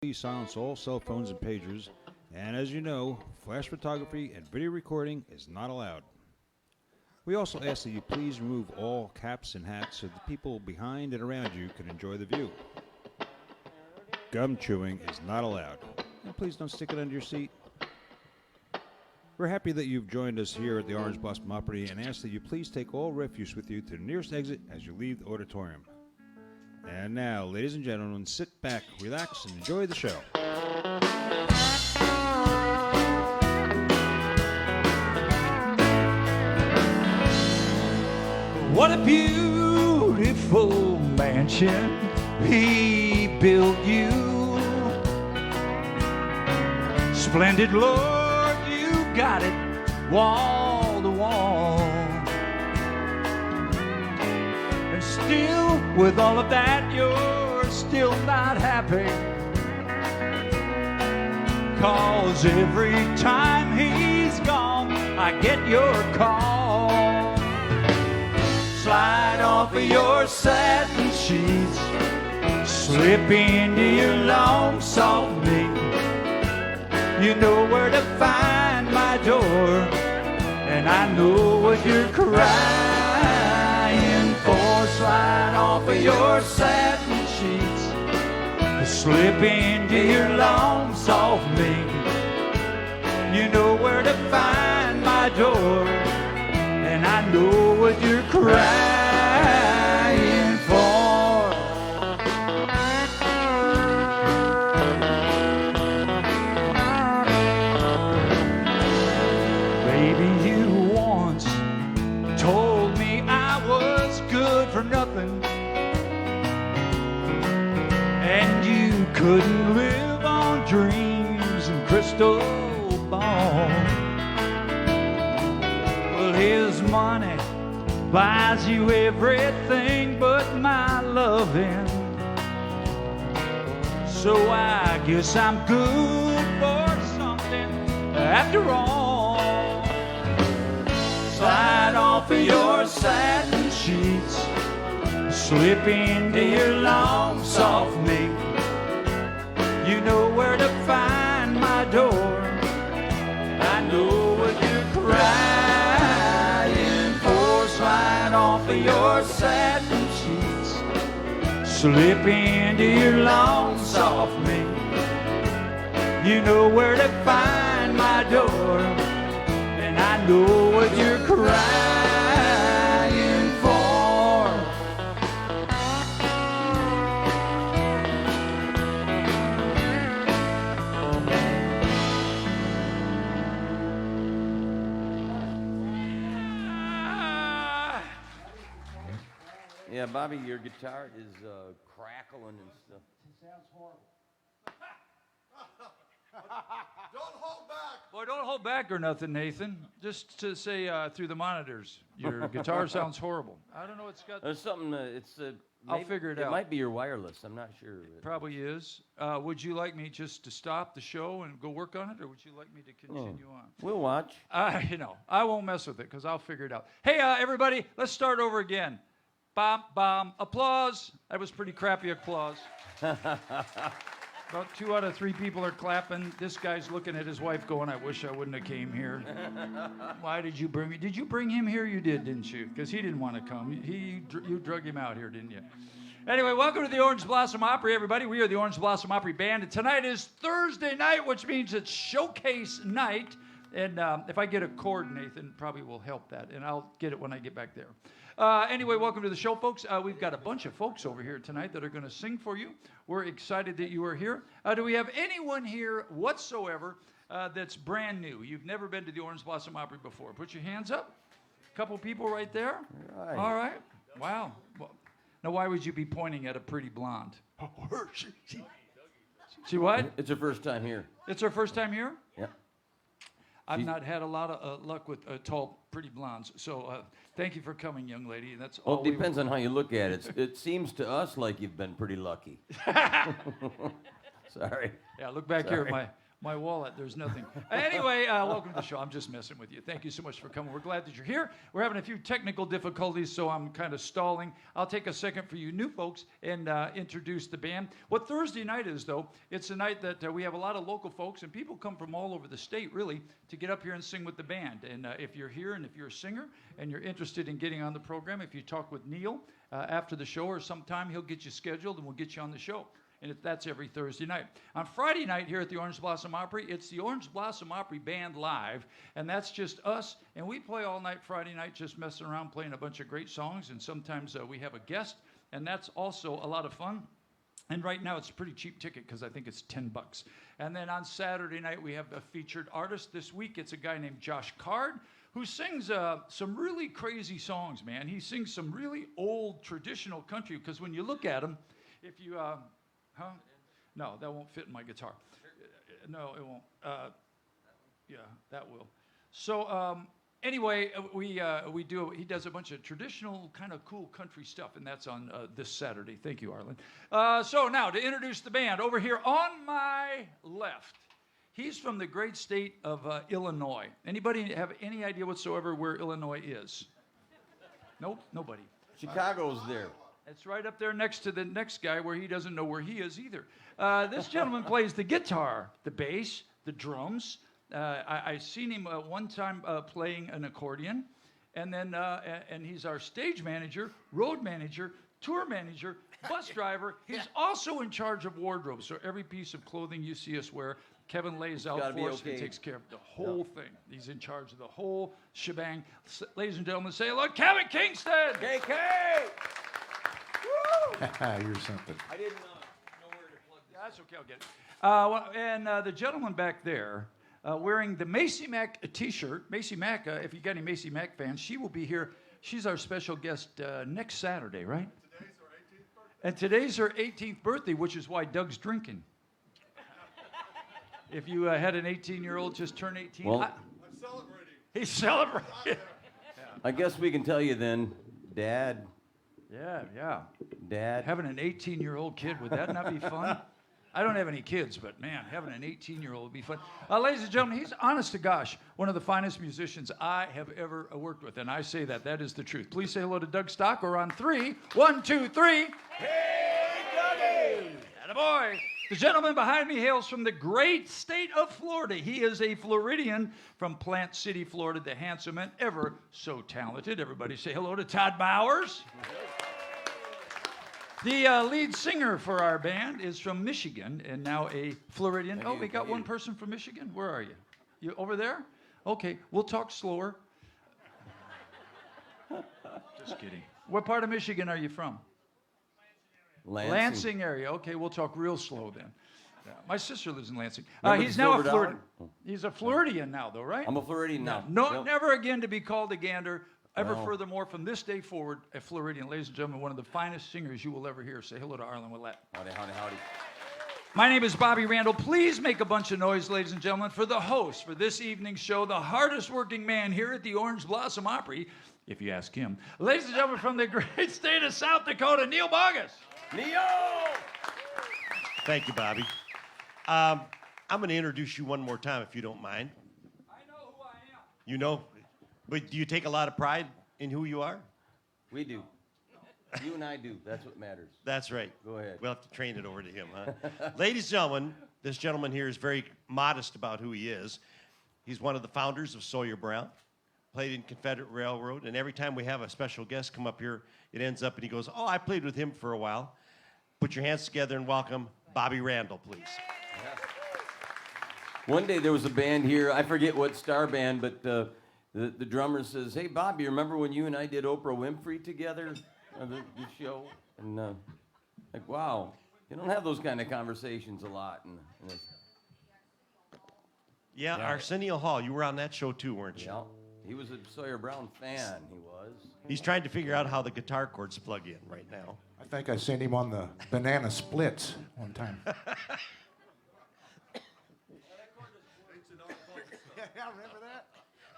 Please silence all cell phones and pagers, and as you know, flash photography and video recording is not allowed. We also ask that you please remove all caps and hats so the people behind and around you can enjoy the view. Gum chewing is not allowed, and please don't stick it under your seat. We're happy that you've joined us here at the Orange Blossom Opry and ask that you please take all refuse with you to the nearest exit as you leave the auditorium. And now, ladies and gentlemen, sit back, relax, and enjoy the show. What a beautiful mansion he built you. Splendid Lord, you got it wall to wall. And still, with all of that, you're still not happy. 'Cause every time he's gone, I get your call. Slide off of your satin sheets, slip into your long soft meat. You know where to find my door, and I know what you're crying for. Slide off of your satin sheets, slip into your long soft meat. You know where to find my door, and I know what you're crying for. Baby, you once told me I was good for nothing, and you couldn't live on dreams and crystal balls. Well, his money buys you everything but my loving, so I guess I'm good for something after all. Slide off of your satin sheets, slip into your long soft meat. You know where to find my door, I know what you're crying for. Slide off of your satin sheets, slip into your long soft meat. You know where to find my door, and I know what you're crying for. Yeah, Bobby, your guitar is crackling and stuff. It sounds horrible. Don't hold back. Boy, don't hold back or nothing, Nathan. Just to say through the monitors, your guitar sounds horrible. I don't know what's got. There's something. I'll figure it out. It might be your wireless. I'm not sure. Probably is. Would you like me just to stop the show and go work on it, or would you like me to continue on? We'll watch. I won't mess with it because I'll figure it out. Hey, everybody, let's start over again. Bom, bom, applause. That was pretty crappy applause. About 2 out of 3 people are clapping. This guy's looking at his wife going, I wish I wouldn't have came here. Why did you bring me? Did you bring him here? You did, didn't you? Because he didn't want to come. You drug him out here, didn't you? Anyway, welcome to the Orange Blossom Opry, everybody. We are the Orange Blossom Opry Band, and tonight is Thursday night, which means it's showcase night. And if I get a chord, Nathan probably will help that, and I'll get it when I get back there. Anyway, welcome to the show, folks. We've got a bunch of folks over here tonight that are going to sing for you. We're excited that you are here. Do we have anyone here whatsoever that's brand new? You've never been to the Orange Blossom Opry before. Put your hands up. A couple people right there. All right. Wow. Well, now, why would you be pointing at a pretty blonde? She what? It's her first time here. It's her first time here? Yeah. I've not had a lot of luck with tall, pretty blondes. So thank you for coming, young lady. That's all. Well, it depends on how you look at it. It seems to us like you've been pretty lucky. Sorry. Yeah, look back here at My wallet, there's nothing. Anyway, welcome to the show. I'm just messing with you. Thank you so much for coming. We're glad that you're here. We're having a few technical difficulties, so I'm kind of stalling. I'll take a second for you new folks and introduce the band. What Thursday night is, though, it's a night that we have a lot of local folks, and people come from all over the state, really, to get up here and sing with the band. And if you're here and if you're a singer and you're interested in getting on the program, if you talk with Neil after the show or sometime, he'll get you scheduled and we'll get you on the show. And that's every Thursday night. On Friday night here at the Orange Blossom Opry, it's the Orange Blossom Opry Band Live, and that's just us. And we play all night Friday night, just messing around, playing a bunch of great songs, and sometimes we have a guest, and that's also a lot of fun. And right now it's a pretty cheap ticket because I think it's $10. And then on Saturday night we have a featured artist. This week it's a guy named Josh Card, who sings some really crazy songs, man. He sings some really old traditional country, because when you look at him, if you... Huh? No, that won't fit in my guitar. No, it won't. Yeah, that will. So anyway, we do. He does a bunch of traditional, kind of cool country stuff, and that's on this Saturday. Thank you, Arlen. So now to introduce the band over here on my left. He's from the great state of Illinois. Anybody have any idea whatsoever where Illinois is? Nope, nobody. Chicago's there. It's right up there next to the next guy where he doesn't know where he is either. This gentleman plays the guitar, the bass, the drums. I seen him one time playing an accordion. And then and he's our stage manager, road manager, tour manager, bus driver. He's also in charge of wardrobe. So every piece of clothing you see us wear, Kevin lays out for us and takes care of the whole thing. He's in charge of the whole shebang. Ladies and gentlemen, say hello, Kevin Kingston! KK! You're something. I didn't know where to plug this. Yeah, that's okay, I'll get it. And the gentleman back there wearing the Macy Mac t-shirt, Macy Mac, if you got any Macy Mac fans, she will be here. She's our special guest next Saturday, right? Today's her 18th birthday, which is why Doug's drinking. If you had an 18-year-old just turn 18. Well, I'm celebrating. He's celebrating. I guess we can tell you then, Dad. Yeah. Dad. Having an 18-year-old kid, would that not be fun? I don't have any kids, but man, having an 18-year-old would be fun. Ladies and gentlemen, he's, honest to gosh, one of the finest musicians I have ever worked with, and I say that is the truth. Please say hello to Doug Stock. We're on 3. 1, 2, 3. Hey, Dougie! Attaboy! The gentleman behind me hails from the great state of Florida. He is a Floridian from Plant City, Florida, the handsome and ever so talented. Everybody say hello to Todd Bowers. The lead singer for our band is from Michigan and now a Floridian. Oh, we got one person from Michigan. Where are you? You over there? Okay, we'll talk slower. Just kidding. What part of Michigan are you from? Lansing area. Okay, we'll talk real slow then. Yeah, my sister lives in Lansing. He's now a Floridian. He's a Floridian now, though, right? I'm a Floridian now. No, never again to be called a gander. Ever furthermore, from this day forward, a Floridian. Ladies and gentlemen, one of the finest singers you will ever hear. Say hello to Arlen Willett. Howdy, howdy, howdy. My name is Bobby Randall. Please make a bunch of noise, ladies and gentlemen, for the host for this evening's show, the hardest working man here at the Orange Blossom Opry, if you ask him. Ladies and gentlemen, from the great state of South Dakota, Neil Bogus. Neo! Thank you, Bobby. I'm going to introduce you one more time, if you don't mind. I know who I am. You know, but do you take a lot of pride in who you are? We do. You and I do. That's what matters. That's right. Go ahead. We'll have to train it over to him, huh? Ladies and gentlemen, this gentleman here is very modest about who he is. He's one of the founders of Sawyer Brown, played in Confederate Railroad, and every time we have a special guest come up here, it ends up and he goes, oh, I played with him for a while. Put your hands together and welcome Bobby Randall, please. Yeah. One day there was a band here, I forget what star band, but the drummer says, hey, Bobby, remember when you and I did Oprah Winfrey together, the show? And like, wow, you don't have those kind of conversations a lot. Yeah, Arsenio Hall, you were on that show too, weren't you? Yeah, he was a Sawyer Brown fan, he was. He's trying to figure out how the guitar chords plug in right now. I think I sent him on the banana splits one time.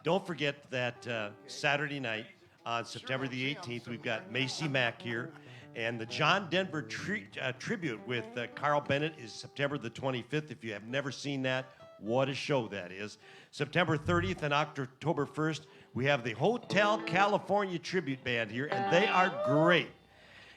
Don't forget that Saturday night on September the 18th, we've got Macy Mack here. And the John Denver tribute with Carl Bennett is September the 25th. If you have never seen that, What a show that is. September 30th and October 1st, we have the Hotel California Tribute Band here, and they are great.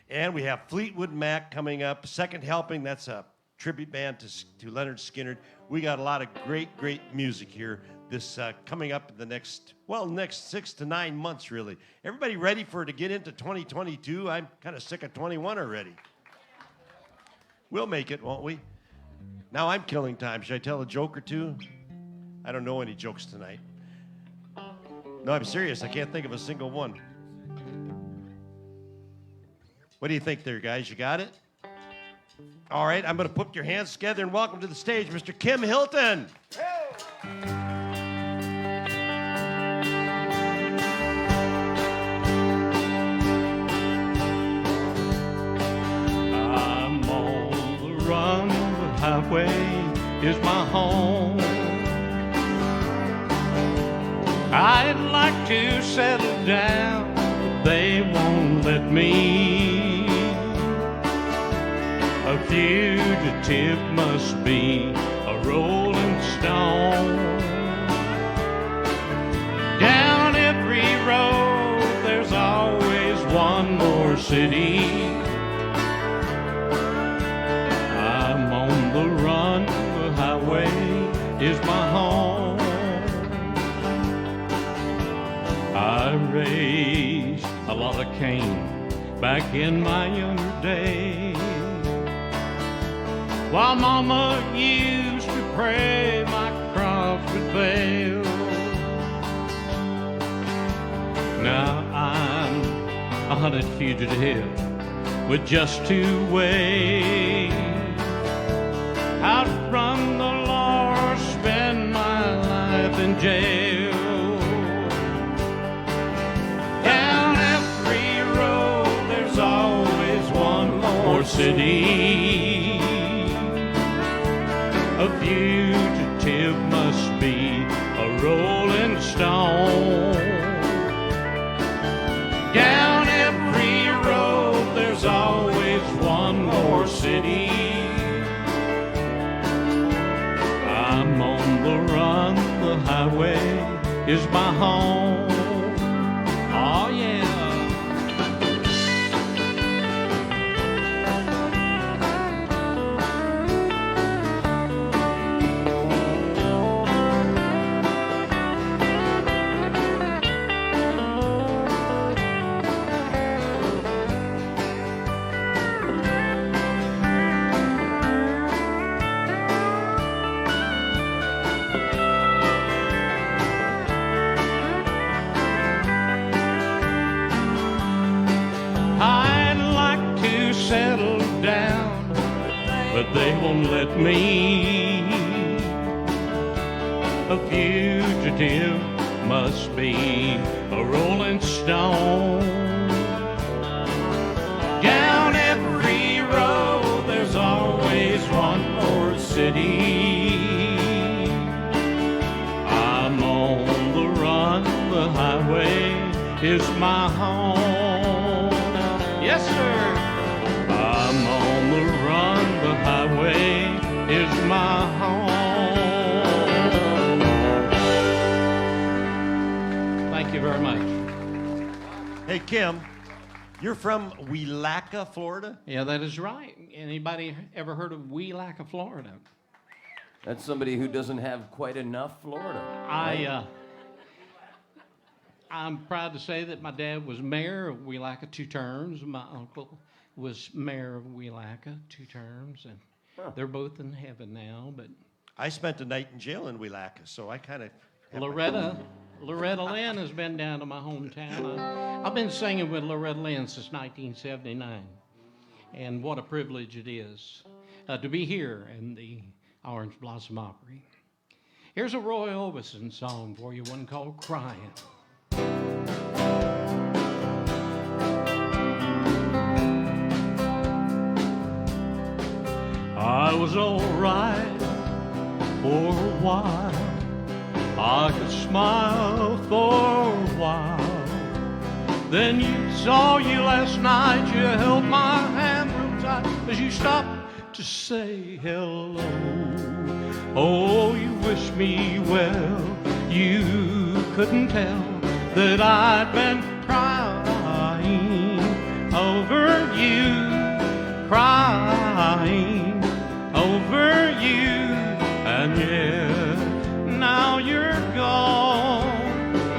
And we have Fleetwood Mac coming up, Second Helping. That's a tribute band to Leonard Skinner. We got a lot of great music here this coming up in the next 6 to 9 months, really. Everybody ready to get into 2022? I'm kind of sick of 21 already. We'll make it, won't we? Now I'm killing time. Should I tell a joke or two? I don't know any jokes tonight. No, I'm serious. I can't think of a single one. What do you think there, guys? You got it? All right, I'm going to put your hands together and welcome to the stage, Mr. Kim Hilton. I'm on the run, the highway is my home. I'd like to settle down, but they won't let me. A fugitive must be a rolling stone. Down every road there's always one more city. I'm on the run, the highway is my home. I raised a lot of cane back in my younger days, while Mama used to pray my crops would fail. Now I'm a hunted fugitive with just 2 ways: outrun the law or spend my life in jail. Down every road there's always one more city. A fugitive must be a rolling stone. Down every road there's always one more city. I'm on the run, the highway is my home. Oh yeah. Settle down, but they won't let me. A fugitive must be a rolling stone. Down every road there's always one more city. I'm on the run, the highway is my home. Yes, sir. I'm on the run, the highway is my home. Thank you very much. Hey, Kim, you're from Wielaka, Florida? Yeah, that is right. Anybody ever heard of Wielaka, Florida? That's somebody who doesn't have quite enough Florida. Right? I'm proud to say that my dad was mayor of Wielaka 2 terms. My uncle was mayor of Wielaka 2 terms, and they're both in heaven now. But I spent a night in jail in Wielaka, so I kind of... Loretta Lynn has been down to my hometown. I've been singing with Loretta Lynn since 1979, and what a privilege it is to be here in the Orange Blossom Opry. Here's a Roy Orbison song for you, one called Crying. I was all right for a while. I could smile for a while. Then saw you last night. You held my hand real tight as you stopped to say hello. Oh, you wish me well. You couldn't tell that I'd been crying over you, crying over you, and yet now you're gone,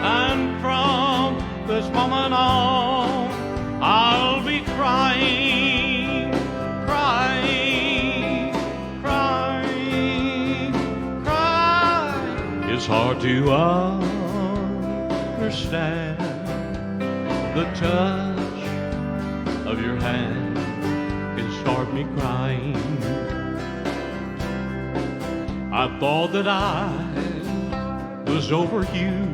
and from this moment on I'll be crying, crying, crying, crying. It's hard to understand the touch of your hand can start me crying. I thought that I was over you,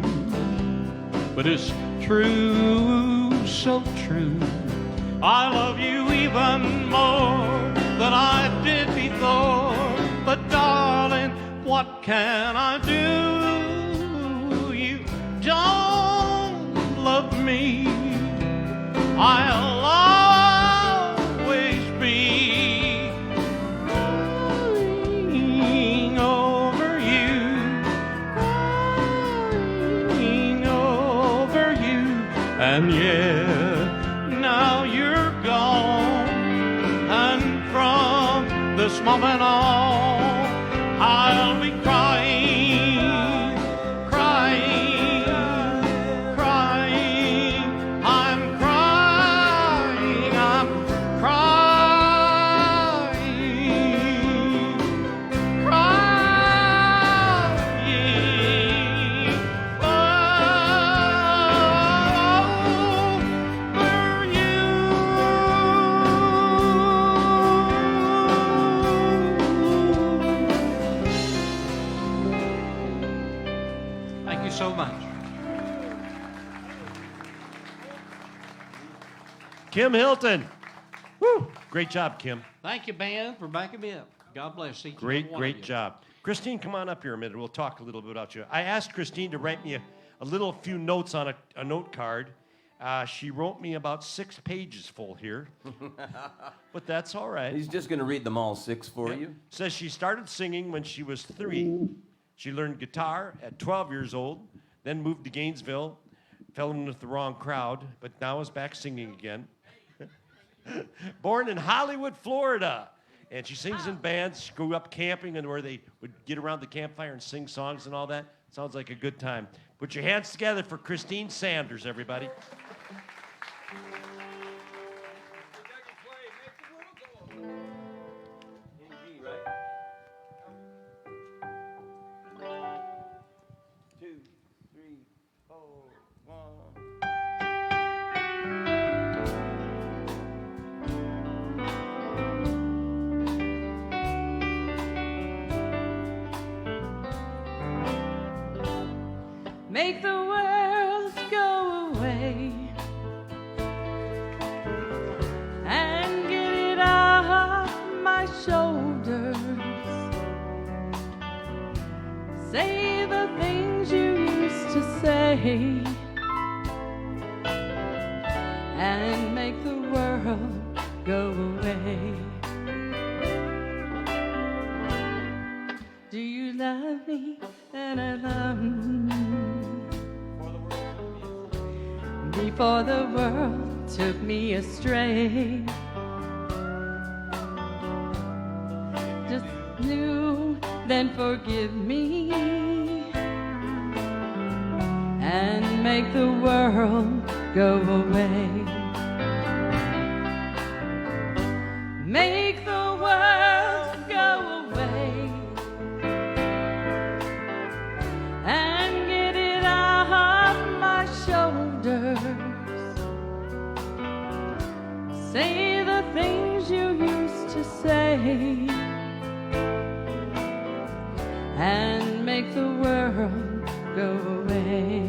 but it's true, so true. I love you even more than I did before. But darling, what can I do? You don't love me. I'll always be crying over you, crying over you, and yet now you're gone, and from this moment on I'll be crying, crying, crying. I'm crying, I'm crying, crying over you. Thank you so much. Kim Hilton. Woo! Great job, Kim. Thank you, band, for backing me up. God bless each and every Great, one of great you. job. Christine, come on up here a minute. We'll talk a little bit about you. I asked Christine to write me a few notes on a note card. She wrote me about 6 pages full here, but that's all right. He's just going to read them all 6 for you. Says she started singing when she was 3. She learned guitar at 12 years old, then moved to Gainesville, fell in with the wrong crowd, but now is back singing again. Born in Hollywood, Florida. And she sings in bands. She grew up camping and where they would get around the campfire and sing songs and all that. Sounds like a good time. Put your hands together for Christine Sanders, everybody. Make the world go away and get it off my shoulders. Say the things you used to say and make the world go away. Do you love me? And I love you. Before the world took me astray, just knew, then forgive me and make the world go away. Make the world go away and get it off my shoulders. Say the things you used to say and make the world go away.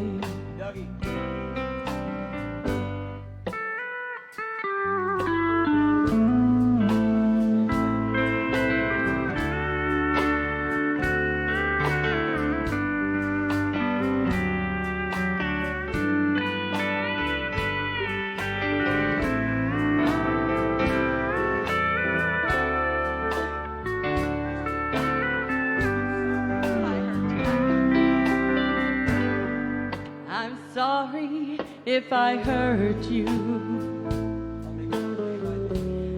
if I hurt you.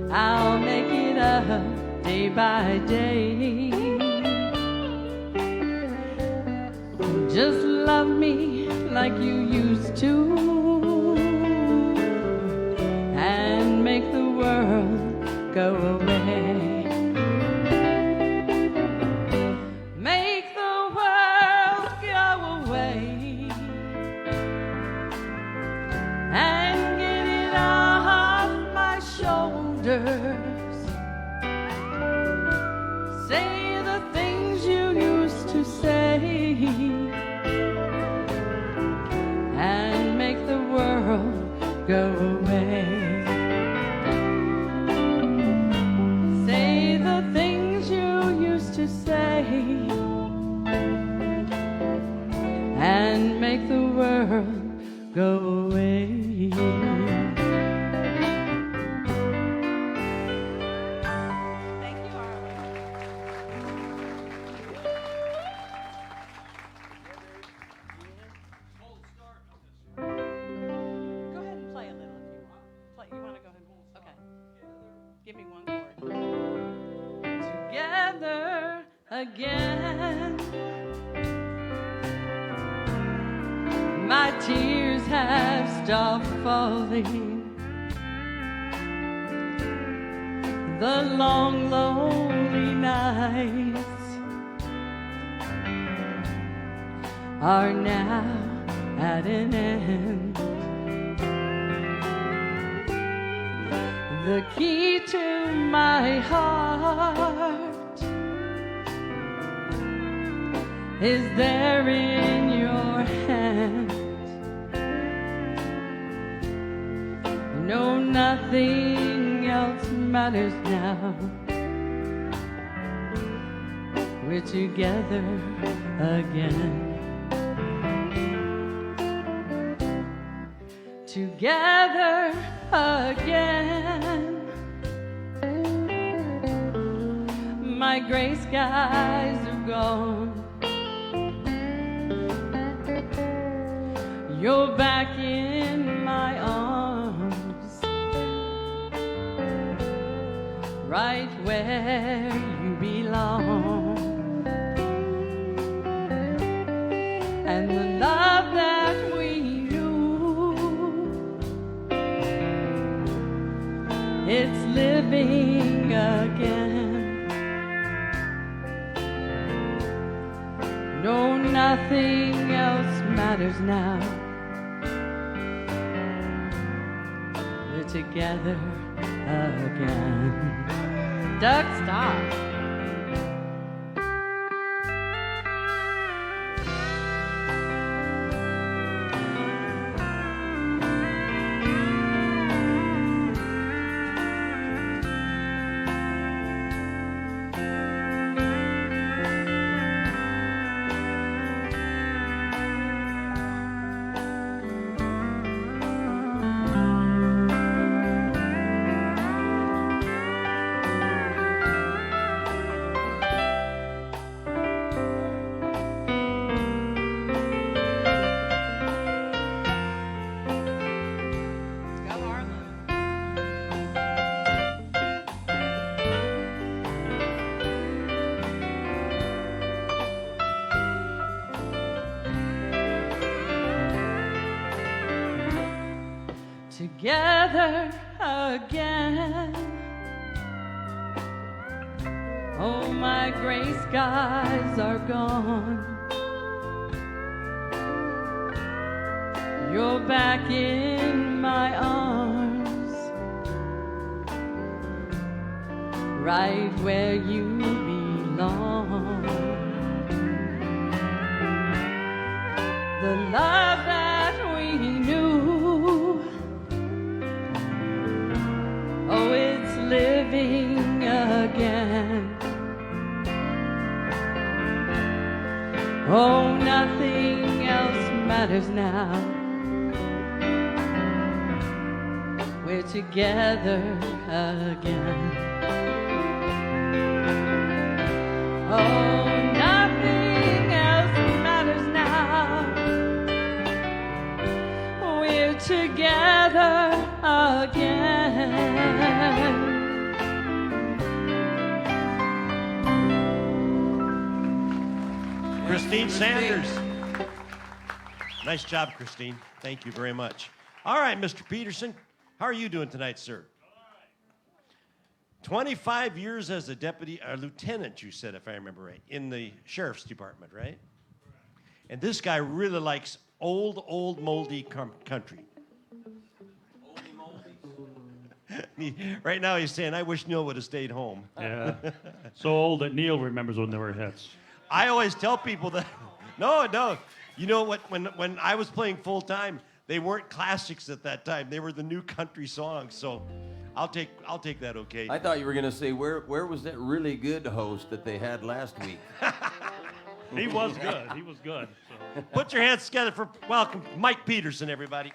I'll make it up day by day. Just love me like you used to, and make the world go away. Make the world go away and get it off my shoulders. Say the things you used to say and make the world go away. Say the things you used to say and make the world go away. Thank you, Harlan. Go ahead and play a little if you want. You want to go ahead? Okay. Give me one chord. Together again. My tears have stopped falling. The long, lonely nights are now at an end. The key to my heart is there in your hand. No, nothing else matters now. We're together again. Together again. My gray skies are gone. You're back in my arms, right where you belong. And the love that we knew, it's living again. No, nothing else matters now. We're together again. Doug, stop. Together again. Oh, my gray skies are gone. You're back in my arms, right where you belong. The love that we knew, oh, it's living again. Oh, nothing else matters now. We're together again. Oh, nothing else matters now. We're together Christine Sanders. Nice job, Christine. Thank you very much. All right, Mr. Peterson, how are you doing tonight, sir? 25 years as a deputy, or lieutenant, you said, if I remember right, in the sheriff's department, right? And this guy really likes old, moldy country. Right now he's saying, I wish Neil would have stayed home. Yeah. So old that Neil remembers when there were hits. I always tell people that, no. You know what, when I was playing full time, they weren't classics at that time. They were the new country songs, so I'll take that okay. I thought you were going to say, where was that really good host that they had last week? He was good. He was good. So. Put your hands together for welcome Mike Peterson, everybody.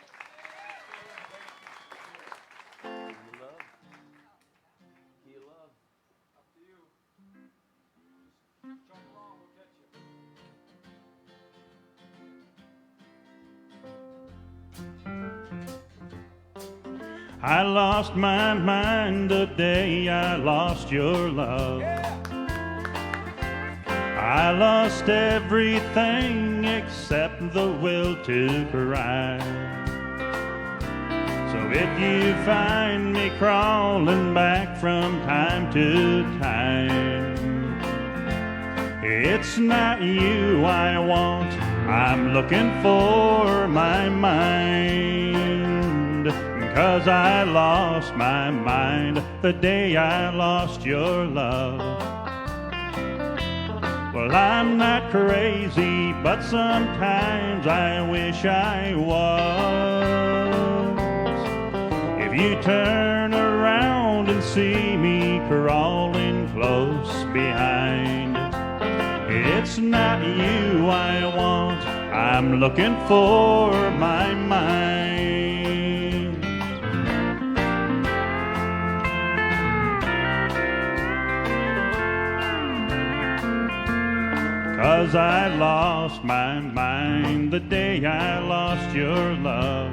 I lost my mind the day I lost your love. I lost everything except the will to cry. So if you find me crawling back from time to time, it's not you I want, I'm looking for my mind. 'Cause I lost my mind the day I lost your love. Well, I'm not crazy, but sometimes I wish I was. If you turn around and see me crawling close behind, it's not you I want, I'm looking for my mind. 'Cause I lost my mind the day I lost your love.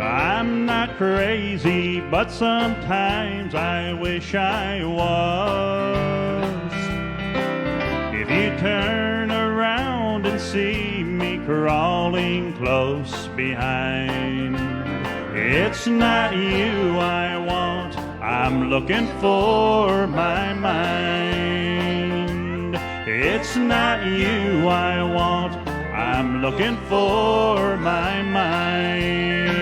I'm not crazy, but sometimes I wish I was. If you turn around and see me crawling close behind, it's not you I want, I'm looking for my mind. It's not you I want, I'm looking for my mind.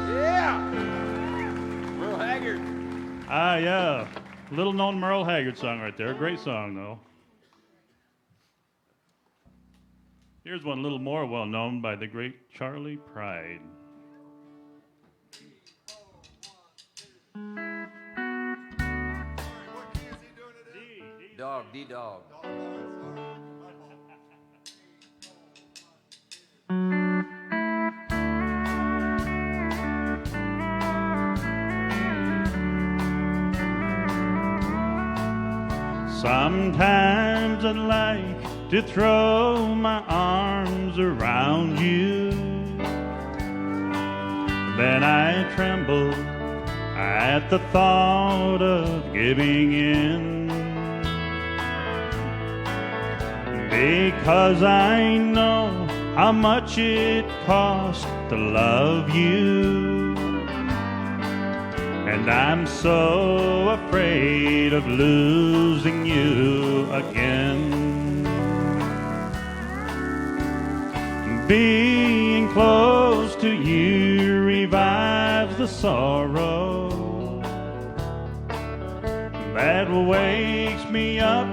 Yeah! Merle Haggard. Ah, yeah. Little known Merle Haggard song right there. Great song, though. Here's one a little more well known by the great Charlie Pride. Dog, D-Dog. Sometimes I'd like to throw my arms around you, then I tremble at the thought of giving in. Because I know how much it costs to love you, and I'm so afraid of losing you again. Being close to you revives the sorrow that wakes me up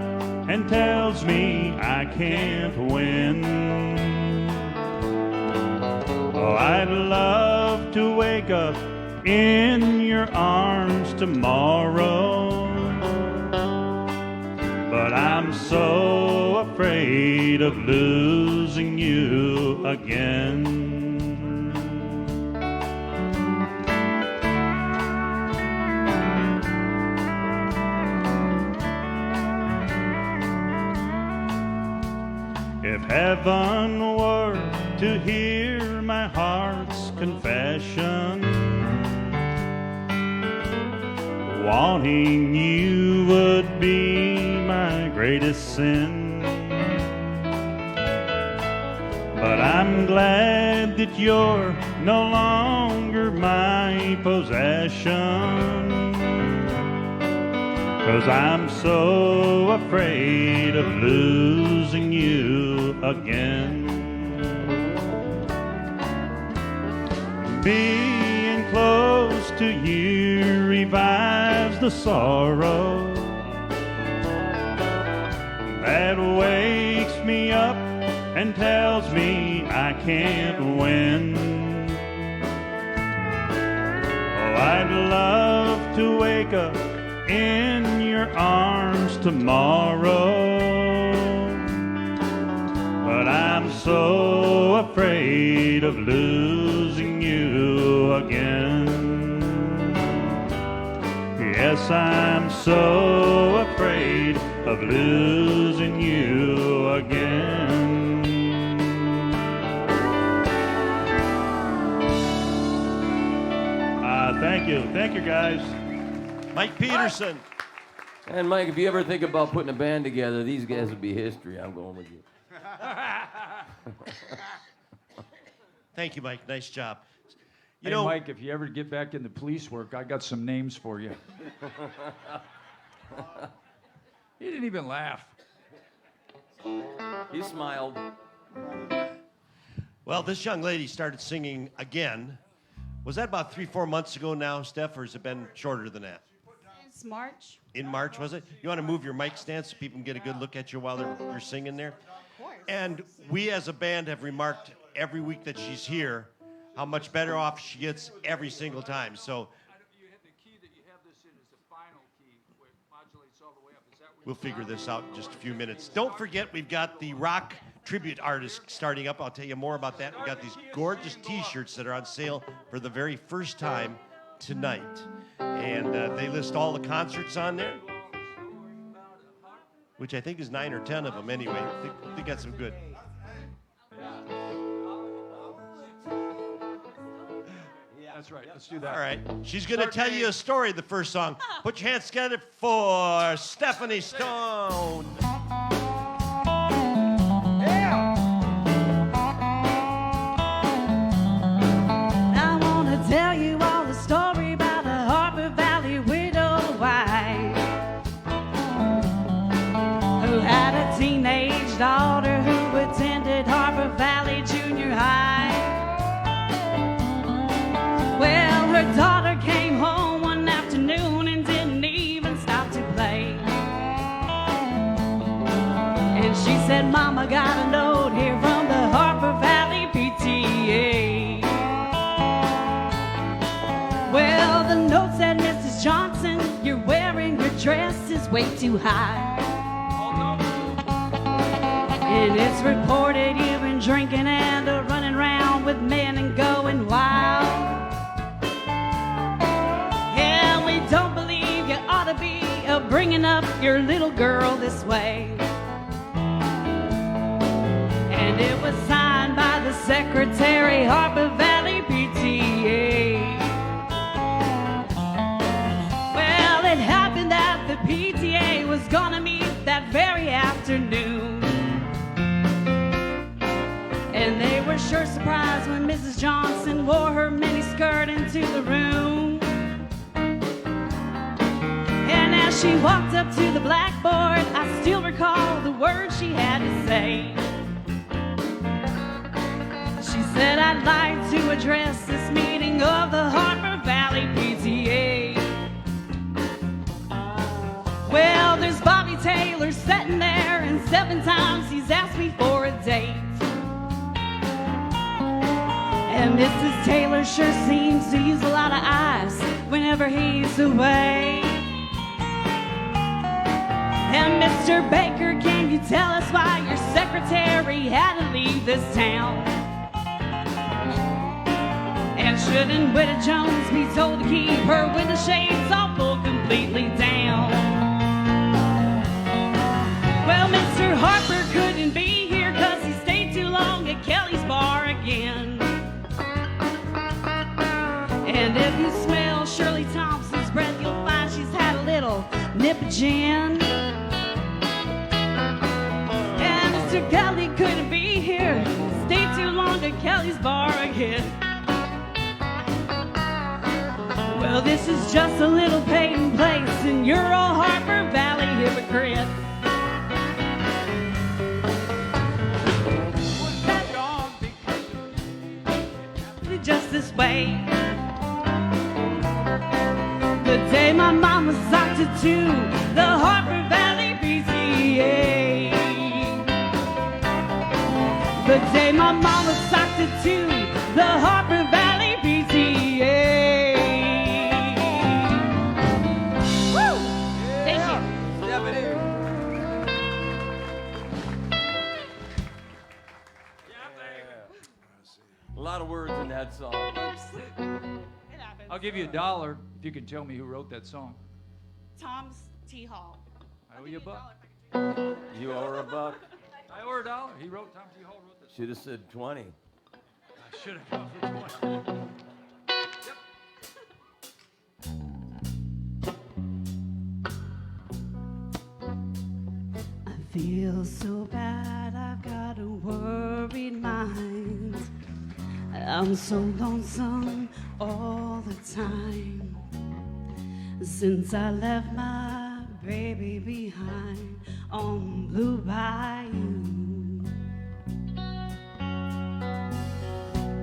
and tells me I can't win. Oh, I'd love to wake up in your arms tomorrow, but I'm so afraid of losing you again. If heaven were to hear my heart's confession, wanting you would be my greatest sin. But I'm glad that you're no longer my possession, 'cause I'm so afraid of losing you again. Being close to you revives the sorrow that wakes me up and tells me I can't win. Oh, I'd love to wake up in your arms tomorrow, but I'm so afraid of losing you again. Yes, I'm so afraid of losing you again. Thank you guys. Mike Peterson. And Mike, if you ever think about putting a band together, these guys would be history. I'm going with you. Thank you, Mike. Nice job. Hey, Mike, if you ever get back into police work, I got some names for you. He didn't even laugh. He smiled. Well, this young lady started singing again. Was that about 3-4 months ago now, Steph, or has it been shorter than that? It's March. In March, was it? You want to move your mic stand so people can get a good look at you while you're singing there? Of course. And we as a band have remarked every week that she's here how much better off she gets every single time. So You hit the key that you have this in is the final key, where it modulates all the way up. Is that where we'll figure this out in just a few minutes. Don't forget, we've got the rock tribute artist starting up. I'll tell you more about that. We've got these gorgeous T-shirts that are on sale for the very first time tonight. And they list all the concerts on there, which I think is 9 or 10 of them anyway. I think that's some good. That's right. Let's do that. All right. She's going to tell you a story, the first song. Put your hands together for Stephanie Stone. I want to tell you all the story about a Harper Valley widow wife who had a teenage daughter who attended Harper Valley Junior High. Well, her daughter came home one afternoon and didn't even stop to play. And she said, Mama, got a note here from the Harper Valley PTA. Well, the note said, Mrs. Johnson, you're wearing your dress is way too high. And it's reported you've been drinking and running around with men and going wild. And we don't believe you ought to be bringing up your little girl this way. And it was signed by the secretary, Harper Valley PTA. Well, it happened that the PTA was gonna meet that very afternoon. And they were sure surprised when Mrs. Johnson wore her miniskirt into the room. And as she walked up to the blackboard, I still recall the words she had to say. She said, I'd like to address this meeting of the Harper Valley PTA. Well, there's Bobby Taylor sitting there, and 7 times he's asked me for a date. And Mrs. Taylor sure seems to use a lot of ice whenever he's away. And Mr. Baker, can you tell us why your secretary had to leave this town? And shouldn't Widow Jones be told to keep her window shades all pulled completely down? Well, Mr. Harper couldn't be here 'cause he stayed too long at Kelly's bar again. And if you smell Shirley Thompson's breath, you'll find she's had a little nip of gin. Mr. Kelly couldn't be here. Stayed too long at Kelly's bar again. Well, this is just a little pain place, and you're all Harper Valley hypocrite. Was that gone because just this way? The day my mom was doctor to the Harper Valley PTA. The day my mom was doctor to the Harper Valley PTA. Woo! Thank you. A lot of words in that song. I'll give you $1 if you can tell me who wrote that song. Tom's T. Hall. I owe you $1. You owe her a buck. I owe her $1. He wrote, Tom T. Hall wrote that song. Should have said 20. I should have gone for 20. I feel so bad, I've got a worried mind. I'm so lonesome all the time. Since I left my baby behind on Blue Bayou.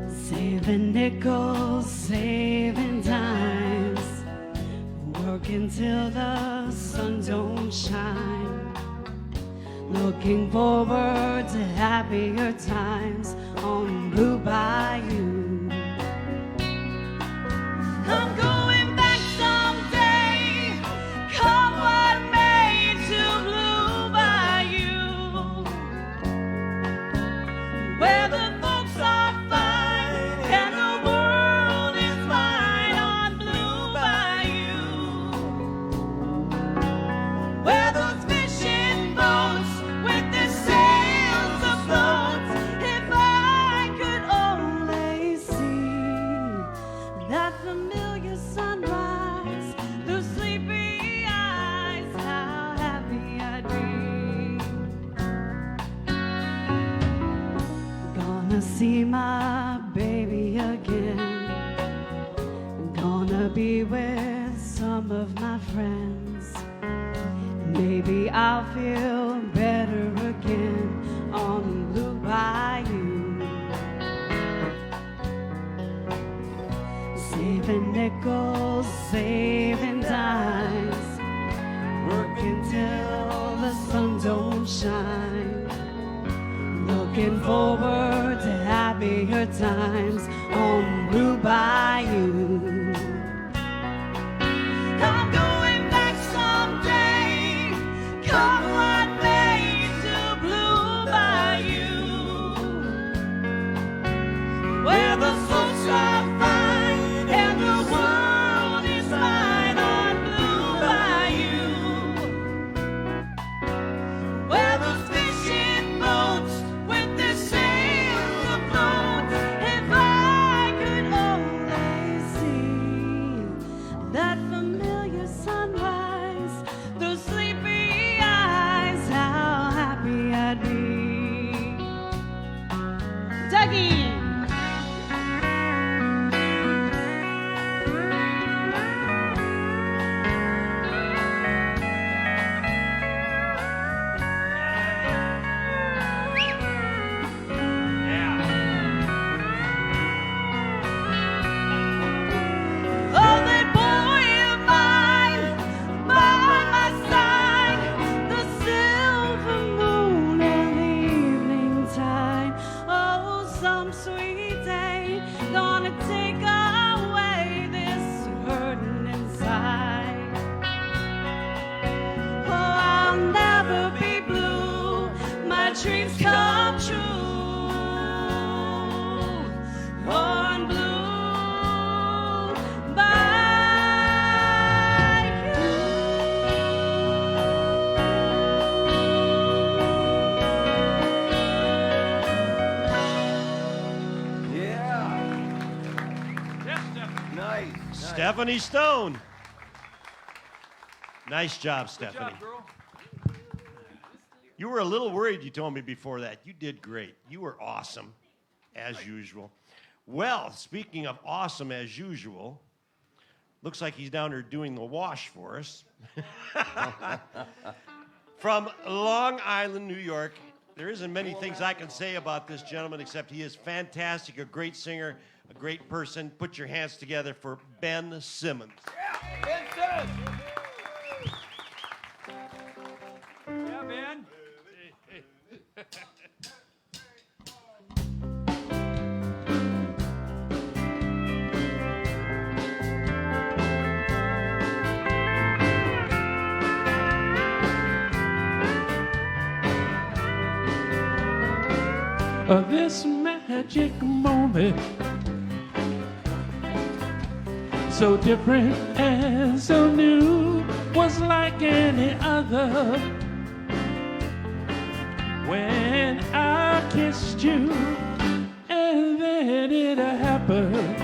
Saving nickels, saving dimes, working till the sun don't shine. Looking forward to happier times on Blue Bayou. I'm going back someday, come what may, to Blue Bayou, where the folks are fine and the world is mine on Blue Bayou, where those fishing boats with their sails afloat. If I could only see that familiar sunrise through sleepy eyes, how happy I'd be. Gonna see my baby again. Gonna be with some of my friends. Maybe I'll feel better again on Blue Bayou. Saving nickels, saving dimes, working till the sun don't shine. Looking forward to happier times on Blue Bayou. I'm going back someday, come what may, to Blue Bayou, where the folks are fine and the world is mine on Blue Bayou, where those fishing boats with their sails afloat. If I could only see that familiar sunrise through sleepy eyes, how happy I'd be. Dougie! Oh, that boy of mine, by my side, the silver moon and the evening tide. Oh, some sweet day, gonna take away this hurting inside. Oh, I'll never be blue, my dreams come true on Blue Yeah. Yes, Stephanie. Nice. Stephanie Stone. Nice job, Good Stephanie. job, girl. You were a little worried, you told me before that. You did great. You were awesome, as usual. Well, speaking of awesome as usual, looks like he's down there doing the wash for us. From Long Island, New York, there isn't many things I can say about this gentleman except he is fantastic, a great singer, a great person. Put your hands together for Ben Simmons. Ben Simmons. Yeah, Ben. This magic moment, so different and so new, was like any other. When I kissed you, and then it happened.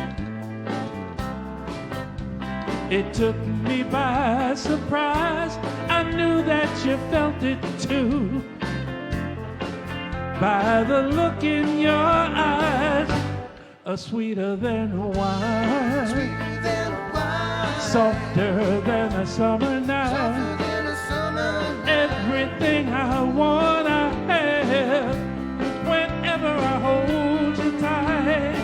It took me by surprise. I knew that you felt it too. By the look in your eyes, sweeter than wine, softer than a summer night. Everything I want, I have whenever I hold you tight.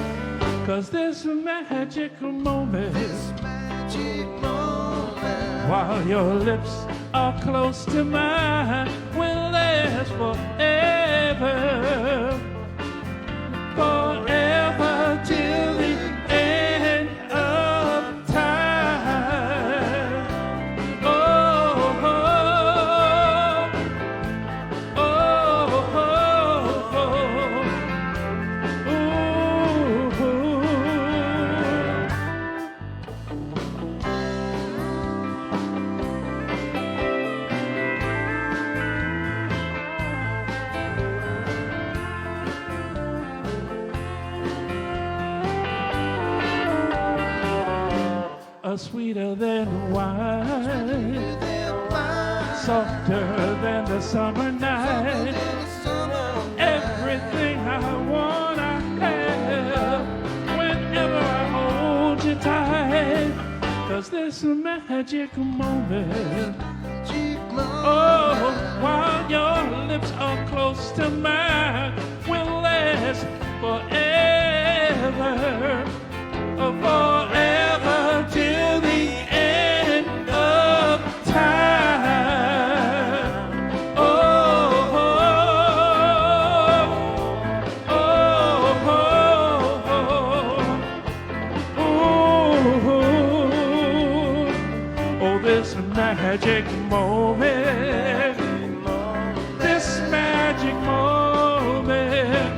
'Cause this magic moment, while your lips are close to mine, will last forever, forever till the end of time. Oh, oh, oh, oh, oh, ooh, ooh. Sweeter than wine, softer than the summer night. Everything I want, I have whenever I hold you tight. 'Cause this magic moment, oh, while your lips are close to mine, will last forever, forever till the end of time. Oh, oh, oh, oh, oh, oh, oh, this magic moment, this magic moment,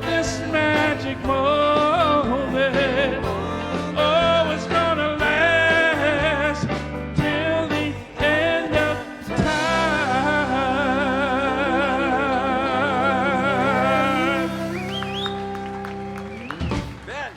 this magic moment. Oh, it's gonna last till the end of time. Ben.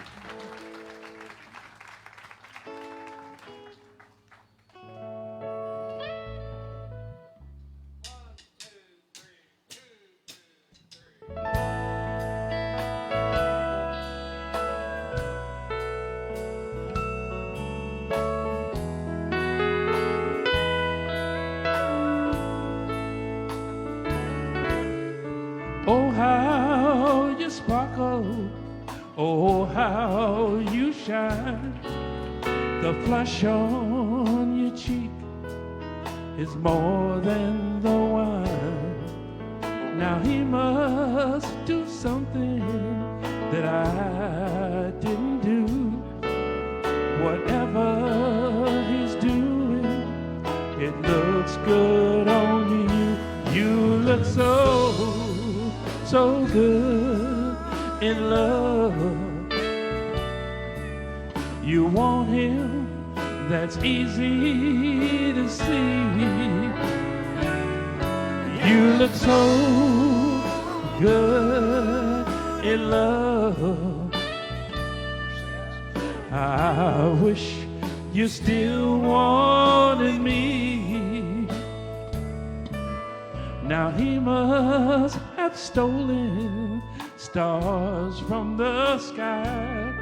Oh, how you sparkle, oh, how you shine. The flush on your cheek is more than the wine. Now he must do something that I didn't do. Whatever he's doing, it looks good on you. You look so good in love. You want him, that's easy to see. You look so good in love. I wish you still wanted me. Now he must have stolen stars from the sky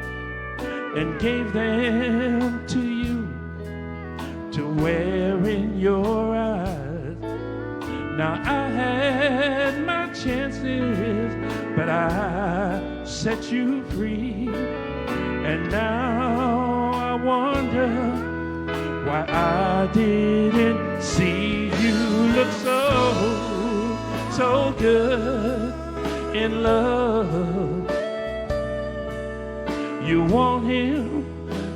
and gave them to you to wear in your eyes. Now I had my chances, but I set you free. And now I wonder why I didn't see you look so good in love. You want him,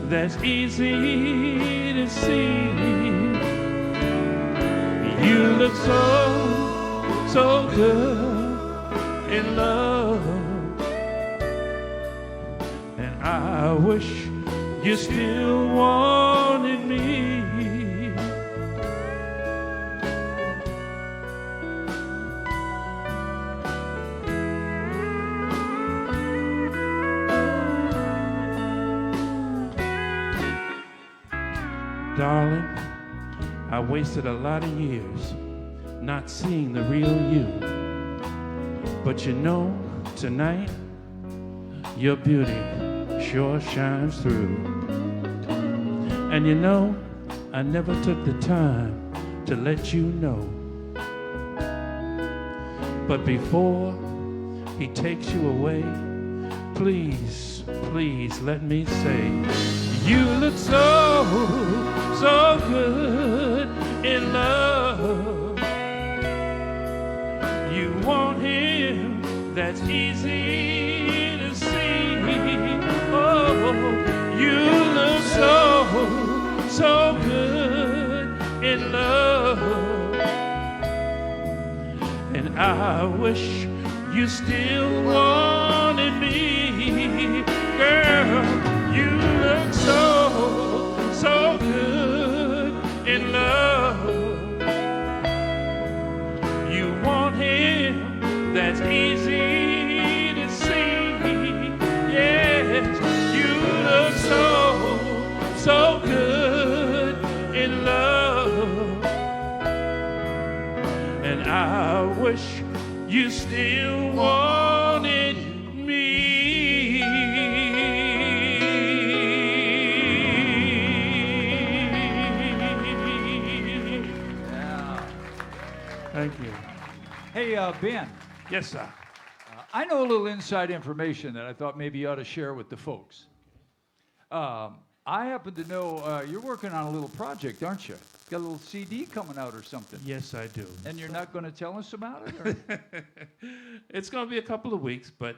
that's easy to see. You look so good in love. And I wish you still wanted me. Darling, I wasted a lot of years not seeing the real you. But you know, tonight, your beauty sure shines through. And you know, I never took the time to let you know. But before he takes you away, please, please let me say, you look so good in love. You want him, that's easy to see. Oh, you look so good in love. And I wish you still wanted me, girl. You look so good in love. You want him, that's easy to see. Yes, you look so good in love. And I wish you still wanted me. Thank you. Hey, Ben, Yes, sir. I know a little inside information that I thought maybe you ought to share with the folks. I happen to know you're working on a little project, aren't you? Got a little CD coming out or something. Yes, I do. And you're not going to tell us about it? Or? It's going to be a couple of weeks, but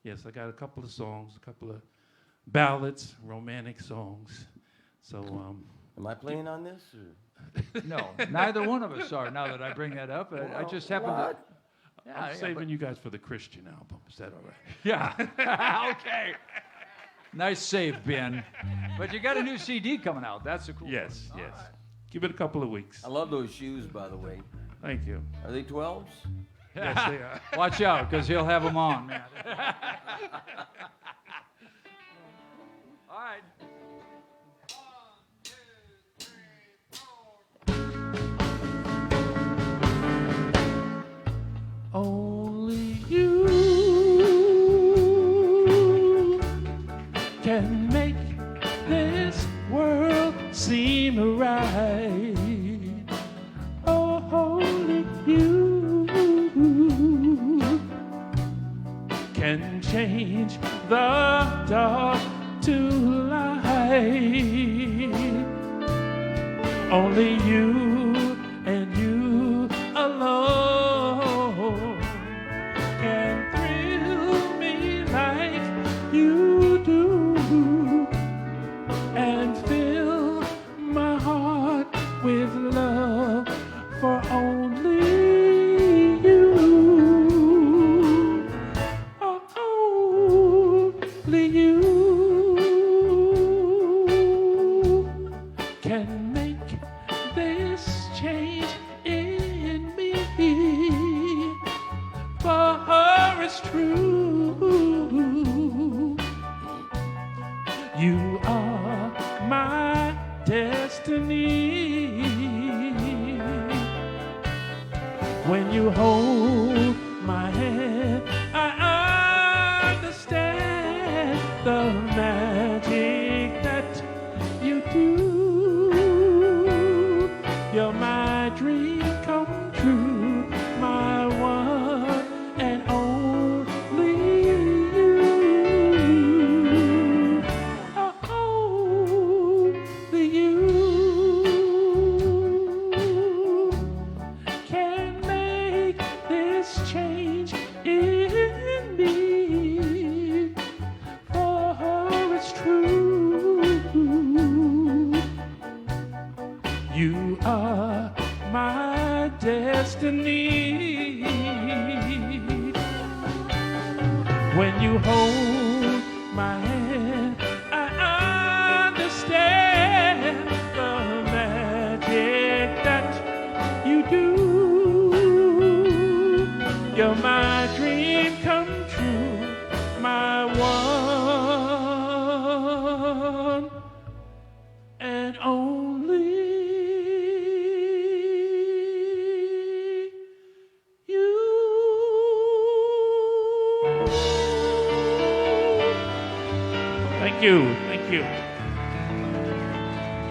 yes, I got a couple of songs, a couple of ballads, romantic songs. So, Am I playing on this? Or? No, neither one of us are, now that I bring that up. I just happen to... Yeah, I'm yeah, saving you guys for the Christian album. Is that all right? Yeah. Okay. Nice save, Ben. But you got a new CD coming out. That's a cool Yes, one. yes. All right. Give it a couple of weeks. I love those shoes, by the way. Thank you. Are they 12s? Yes, they are. Watch out, because he'll have them on, man. All right. Only you can make this world seem right. Oh, only you can change the dark to light. Only you and you alone can thrill me like you do and fill my heart with love for only you. Oh, only you can make this change in me. For it's true, you are my destiny. When you hold my hand, I understand the magic that you do. You're my dream come true, my one and only you. Only you can make this change in me, for it's true. You are my destiny. When you hold my hand, I understand the magic that you do. You're my dream come true, my one and only you. Thank you. Thank you.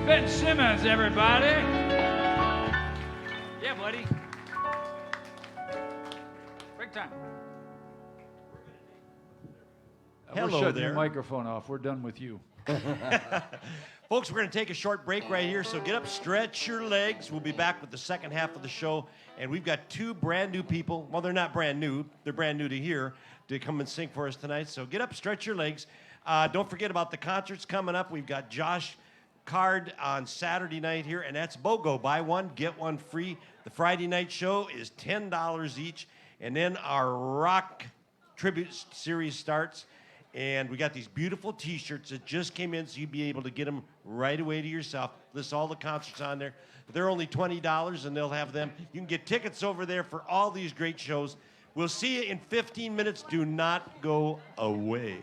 Ben Simmons, everybody. Yeah, buddy. Break time. Hello We're shutting there. your microphone off. We're done with you. Folks, we're going to take a short break right here, so get up, stretch your legs. We'll be back with the second half of the show, and we've got two brand new people. Well, they're not brand new. They're brand new to here to come and sing for us tonight. So get up, stretch your legs. Don't forget about the concerts coming up. We've got Josh Card on Saturday night here, and that's BOGO. Buy one, get one free. The Friday night show is $10 each, and then our rock tribute series starts. And we got these beautiful T-shirts that just came in, so you'll be able to get them right away to yourself. List all the concerts on there. They're only $20, and they'll have them. You can get tickets over there for all these great shows. We'll see you in 15 minutes. Do not go away.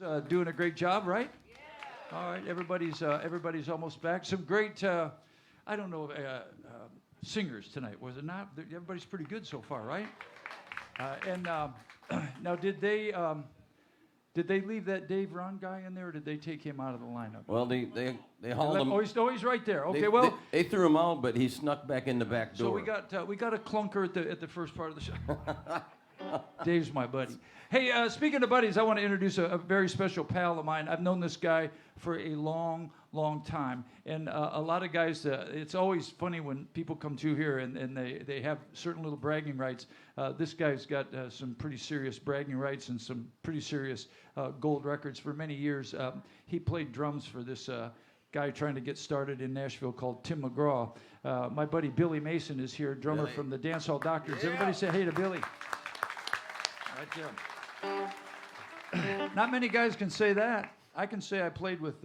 Doing a great job, right? Yeah. All right, everybody's almost back. Some great, I don't know, singers tonight, was it not? Everybody's pretty good so far, right? Now, did they leave that Dave Ron guy in there, or did they take him out of the lineup? Well, they hauled him. Oh, he's right there. Okay, They threw him out, but he snuck back in the back door. So we got a clunker at the first part of the show. Dave's my buddy. Hey, speaking of buddies, I want to introduce a very special pal of mine. I've known this guy for a long, long time. And a lot of guys, it's always funny when people come to here and they have certain little bragging rights. This guy's got some pretty serious bragging rights and some pretty serious gold records for many years. He played drums for this guy trying to get started in Nashville called Tim McGraw. My buddy Billy Mason is here, drummer from the Dancehall Doctors. Yeah. Everybody say hey to Billy. Right there. Not many guys can say that. I can say I played with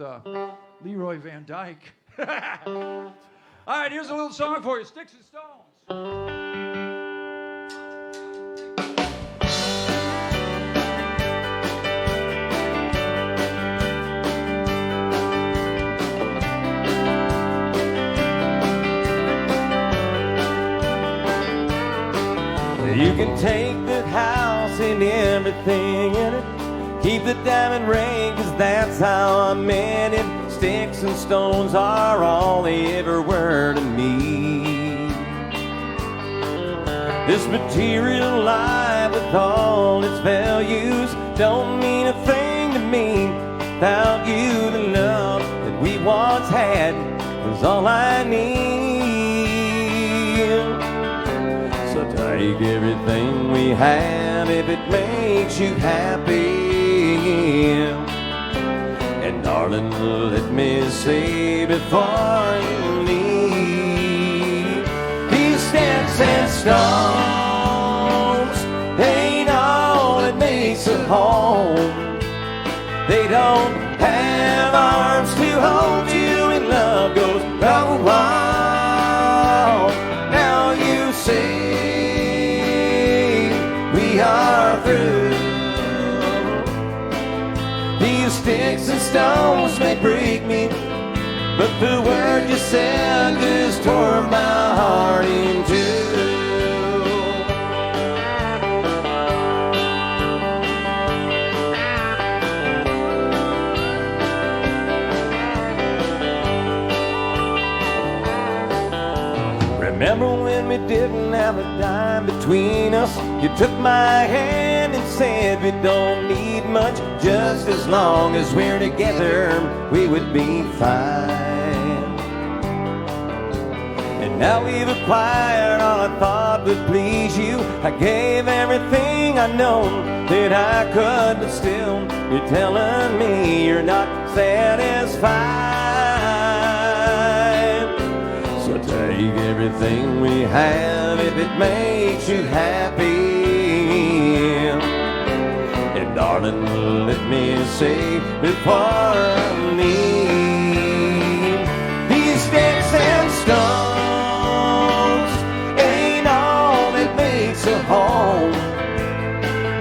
Leroy Van Dyke. All right, here's a little song for you, Sticks and Stones. You can take that house and everything in it. Keep the diamond ring, 'cause that's how I meant it. Sticks and stones are all they ever were to me. This material life with all its values don't mean a thing to me. Without you, the love that we once had was all I need. So take everything we have if it makes you happy. And darling, let me say before you leave, these sticks and stones ain't all that makes a home. They don't have arms to hold you, and love goes oh, wow. Now you say we are through. These sticks and stones may break me, but the word you said just tore my heart in two. Remember when we didn't have a dime between us? You took my hand and said we don't need much, just as long as we're together, we would be fine. And now we've acquired all I thought would please you. I gave everything I know that I could, but still, you're telling me you're not satisfied. So take everything we have if it makes you happy. And darling, let me say before I leave, these sticks and stones ain't all that makes a home.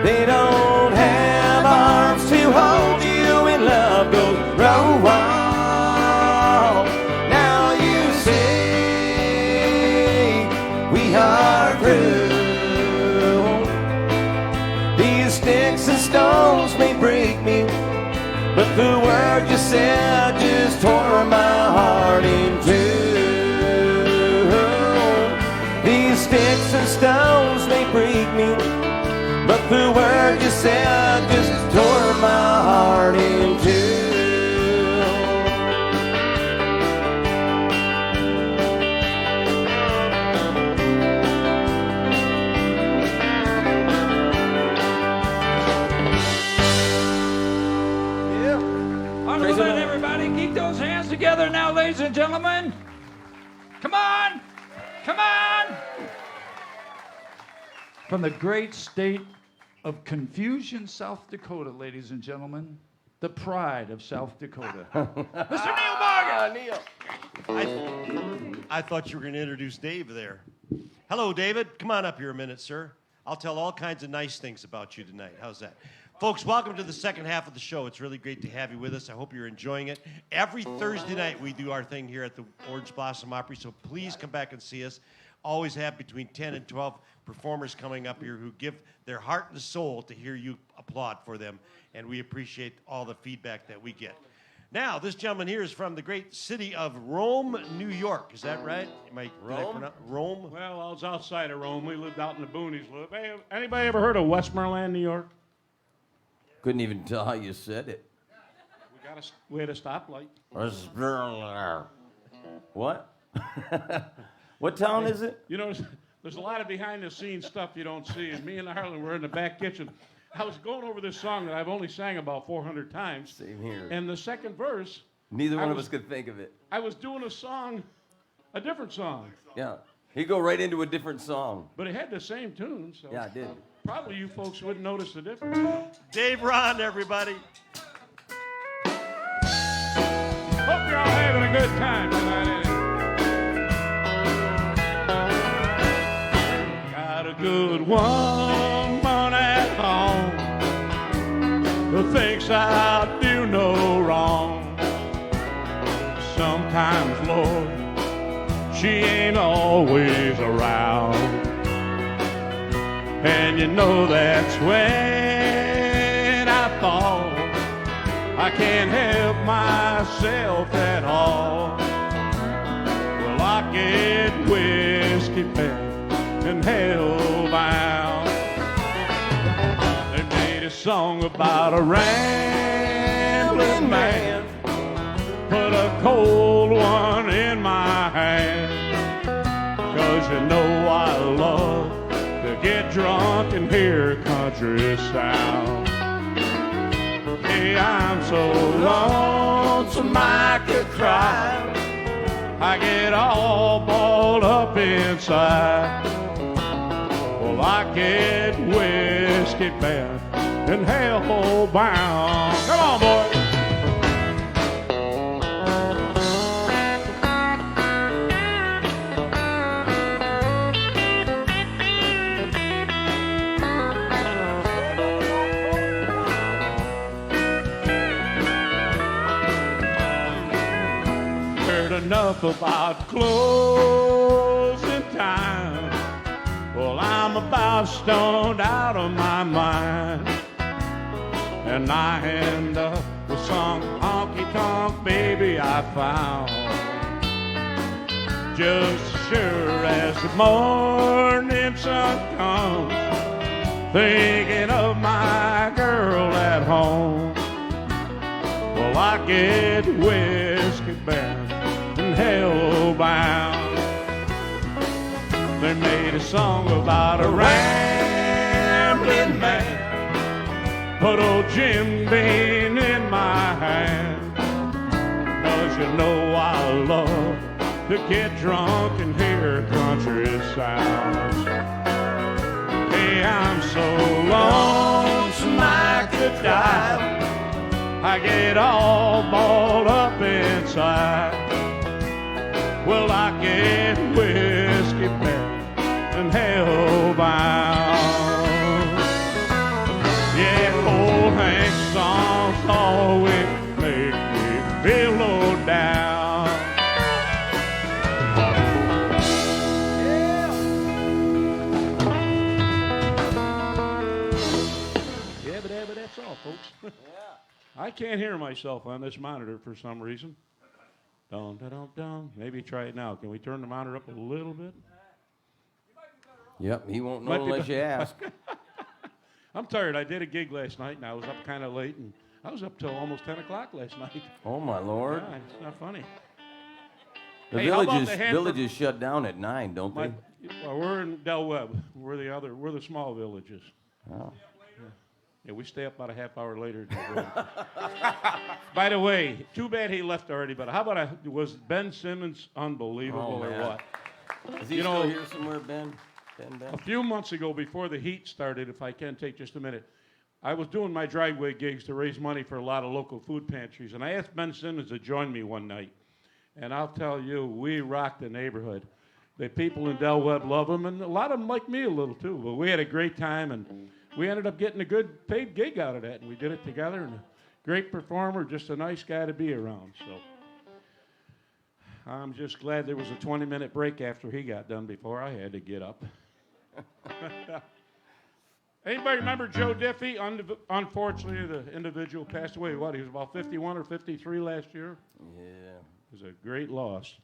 They don't have arms to hold you, and love goes oh, wow. Now you say we are through. These sticks and stones may break me, but the word you said just tore my heart in two. These sticks and stones may break me, but the word you said just tore my heart in two. All right, everybody, keep those hands together now, ladies and gentlemen. Come on. Come on. From the great state of Confusion, South Dakota, ladies and gentlemen, the pride of South Dakota, Mr. Neil Morgan. Neil. I thought you were going to introduce Dave there. Hello, David. Come on up here a minute, sir. I'll tell all kinds of nice things about you tonight. How's that? Folks, welcome to the second half of the show. It's really great to have you with us. I hope you're enjoying it. Every Thursday night, we do our thing here at the Orange Blossom Opry, so please come back and see us. Always have between 10 and 12 performers coming up here who give their heart and soul to hear you applaud for them, and we appreciate all the feedback that we get. Now, this gentleman here is from the great city of Rome, New York. Is that right? Rome? Well, I was outside of Rome. We lived out in the boonies. Hey, anybody ever heard of Westmoreland, New York? Couldn't even tell how you said it. We had a stoplight. What? What town is it? You know, there's a lot of behind-the-scenes stuff you don't see. And me and Arlen were in the back kitchen. I was going over this song that I've only sang about 400 times. Same here. And the second verse. Neither one of us could think of it. I was doing a different song. Yeah. He'd go right into a different song. But it had the same tune. So Yeah, it did. probably you folks wouldn't notice the difference. Dave Ron, everybody. Hope you're all having a good time tonight. Got a good woman at home who thinks I do no wrong. Sometimes, Lord, she ain't always around. And you know that's when I fall. I can't help myself at all. Well, I get whiskey bent and hellbound. They made a song about a rambling man, put a cold one in my hand. 'Cause you know I love to get drunk and hear country sound. Hey, I'm so lonesome I could cry. I get all balled up inside. Well, I get whiskey bent and hell bound. Come on, boy. Enough about closing time. Well, I'm about stoned out of my mind, and I end up with some honky-tonk baby I found. Just sure as the morning sun comes, thinking of my girl at home. Well, I get whiskey bound and hellbound. They made a song about a rambling man, put old Jim Beam in my hand. 'Cause you know I love to get drunk and hear country sounds. Hey, I'm so lonesome I could die. I get all balled up inside. Well, I get whiskey bent and hellbound. Yeah, old Hank's songs always make me feel low down. Yeah, but that's all, folks. I can't hear myself on this monitor for some reason. Dun, dun, dun, dun. Maybe try it now. Can we turn the monitor up a little bit? Yep, he won't know unless you ask. I'm tired. I did a gig last night, and I was up kind of late, and I was up till almost 10 o'clock last night. Oh, my Lord. Yeah, it's not funny. The Hey, how about villages shut down at 9, don't they? Well, we're in Del Webb. We're the small villages. Oh. Yeah, we stay up about a half hour later. By the way, too bad he left already, but how about was Ben Simmons unbelievable or what? Is he still here somewhere, Ben? A few months ago, before the heat started, if I can take just a minute, I was doing my driveway gigs to raise money for a lot of local food pantries, and I asked Ben Simmons to join me one night. And I'll tell you, we rocked the neighborhood. The people in Del Webb love him, and a lot of them like me a little too. But we had a great time, and we ended up getting a good paid gig out of that, and we did it together, and a great performer, just a nice guy to be around. So I'm just glad there was a 20-minute break after he got done before I had to get up. Anybody remember Joe Diffie? Unfortunately, the individual passed away. What, he was about 51 or 53 last year? Yeah. It was a great loss.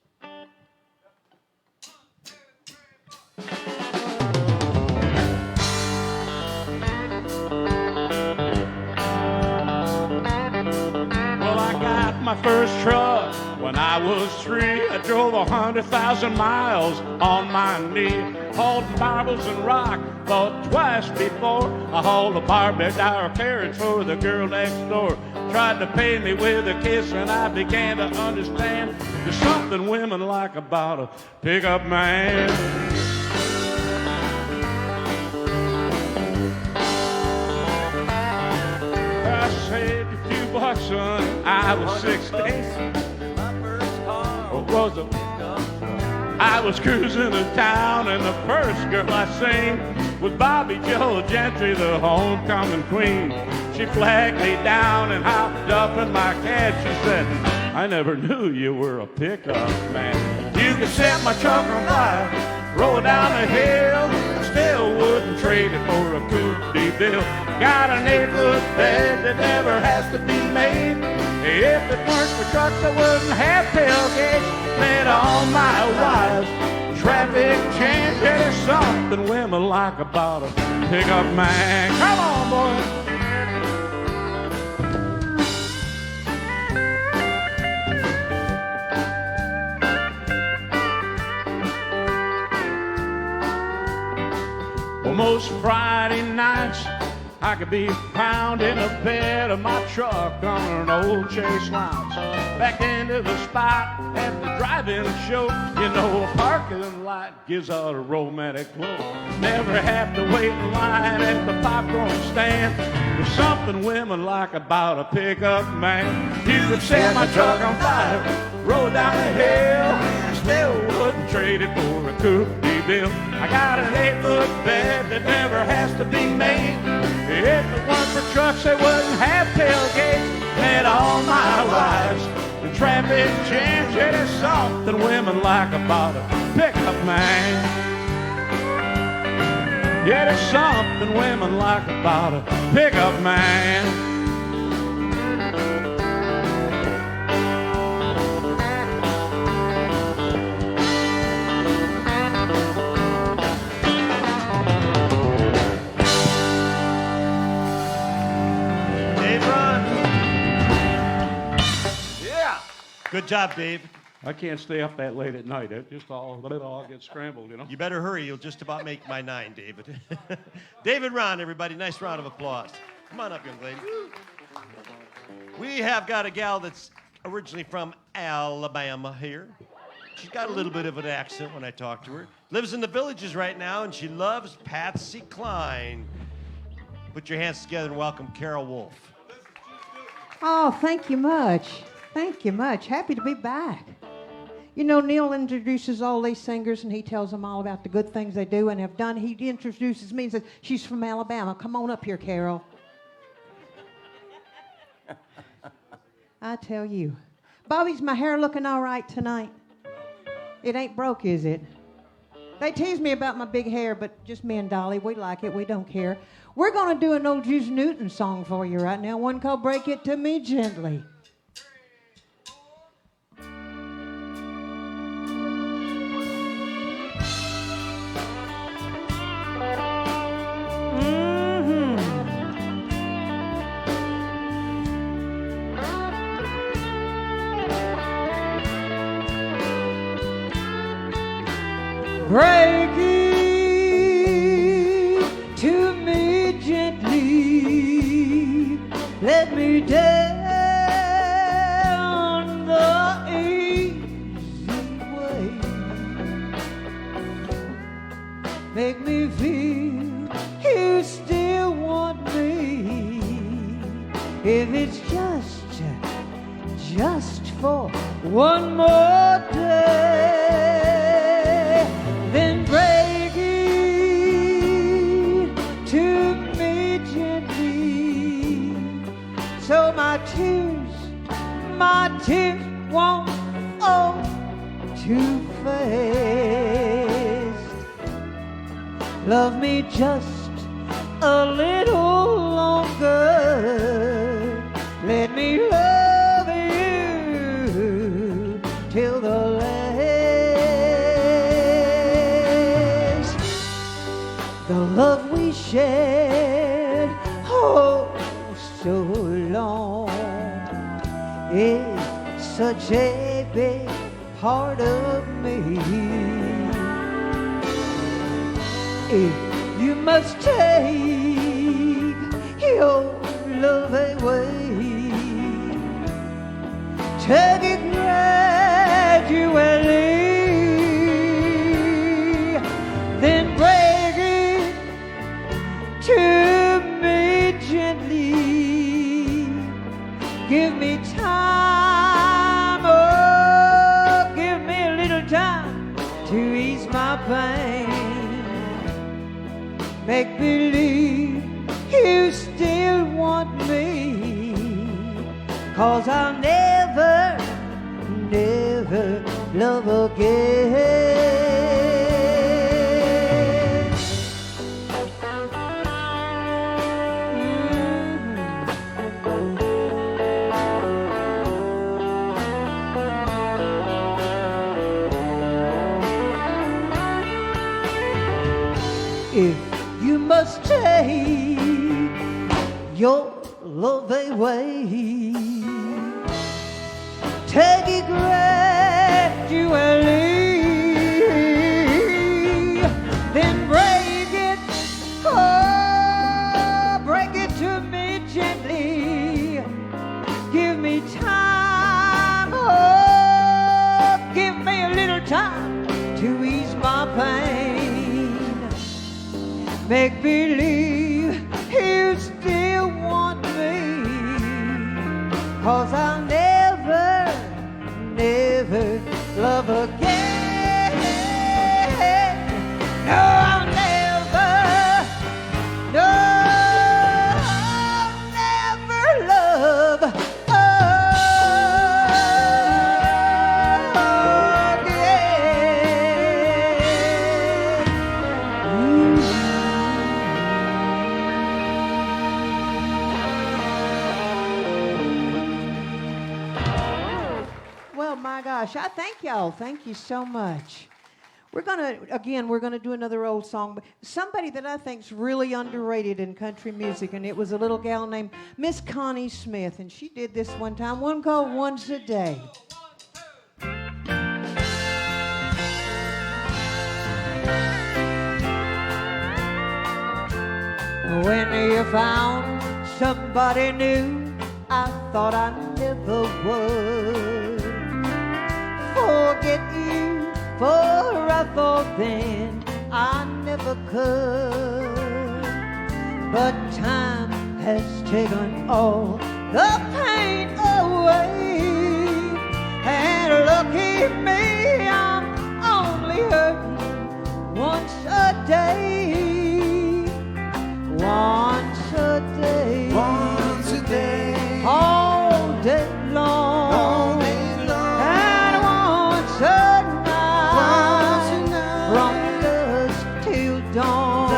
Well, I got my first truck when I was 3. I drove 100,000 miles on my knee, hauled marbles and rock. Thought twice before I hauled a Barbie doll carriage for the girl next door. Tried to pay me with a kiss, and I began to understand there's something women like about a pickup man. I saved a few bucks, son. I was 16. I was cruising to town, and the first girl I seen was Bobby Joe Gentry, the homecoming queen. She flagged me down and hopped up in my cab. She said, I never knew you were a pickup man. You could set my truck on fire, roll down the hill, still wouldn't trade it for a coupe de ville. Got an 8-foot bed that never has to be made. If it weren't for trucks, I wouldn't have tailgates. Let all my wives traffic jam. There's something women like about a pickup man. Come on, boy. Well, most Friday nights I could be found in the bed of my truck on an old Chase Lounge. Back into the spot at the drive-in show. You know, a parking lot gives out a romantic glow. Never have to wait in line at the popcorn stand. There's something women like about a pickup man. You could set my truck on fire, roll down the hill, still wouldn't trade it for a coupe de ville. I got an 8-foot bed that never has to be made. If it weren't for trucks, they wouldn't have tailgates. Met all my wives in traffic jams. Yeah, there's something women like about a pickup man. Yeah, there's something women like about a pickup man. Good job, Dave. I can't stay up that late at night. It all gets scrambled, you know. You better hurry. You'll just about make my 9, David. David Ron, everybody. Nice round of applause. Come on up, young lady. We have got a gal that's originally from Alabama here. She's got a little bit of an accent when I talk to her. Lives in the Villages right now, and she loves Patsy Cline. Put your hands together and welcome Carol Wolf. Oh, thank you much. Thank you much. Happy to be back. You know, Neil introduces all these singers, and he tells them all about the good things they do and have done. He introduces me and says, she's from Alabama. Come on up here, Carol. I tell you. Bobby's my hair looking all right tonight? It ain't broke, is it? They tease me about my big hair, but just me and Dolly, we like it. We don't care. We're going to do an old Juice Newton song for you right now, one called Break It to Me Gently. Break it to me gently, let me down the easy way, make me feel you still want me, if it's just for one more day. Then break it to me gently, so my tears won't fall too fast. Love me just a little longer. Let me love you till the last. The love we shared, oh, so long, is such a big part of me. If you must take your love away, take it gradually, then break it to me gently. Give me time, oh, give me a little time to ease my pain. Make believe you still want me, 'cause I'll never, never love again. If you must take your love away, take it gradually, then break it, oh, break it to me gently. Give me time, oh, give me a little time to ease my pain. Make believe you still want me, 'cause I'll never, never love again. No, I'll never, no, I'll never love again. Well, my gosh, I thank y'all. Thank you so much. We're gonna do another old song, but somebody that I think's really underrated in country music, and it was a little gal named Miss Connie Smith, and she did this one time, one called Once a Day. When you found somebody new, I thought I never would forget you, for I thought then I never could. But time has taken all the pain away, and lucky me, I'm only hurting once a day. Once a day, Once a day, all day long, all day long, and once a night, from dusk till dawn,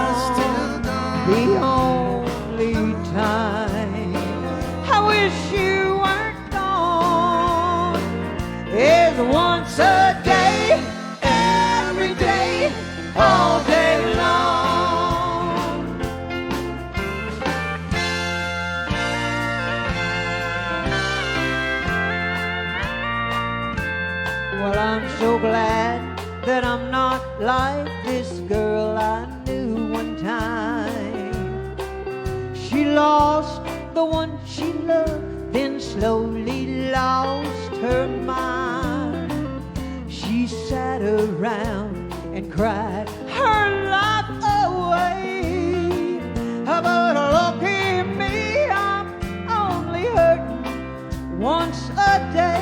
the only time I wish you weren't gone is once a day, every day, all day long. Well, I'm so glad that I'm not like this girl I knew one time. She lost the one she loved, then slowly lost her mind. She sat around and cried her life away. But lucky me, I'm only hurting once a day.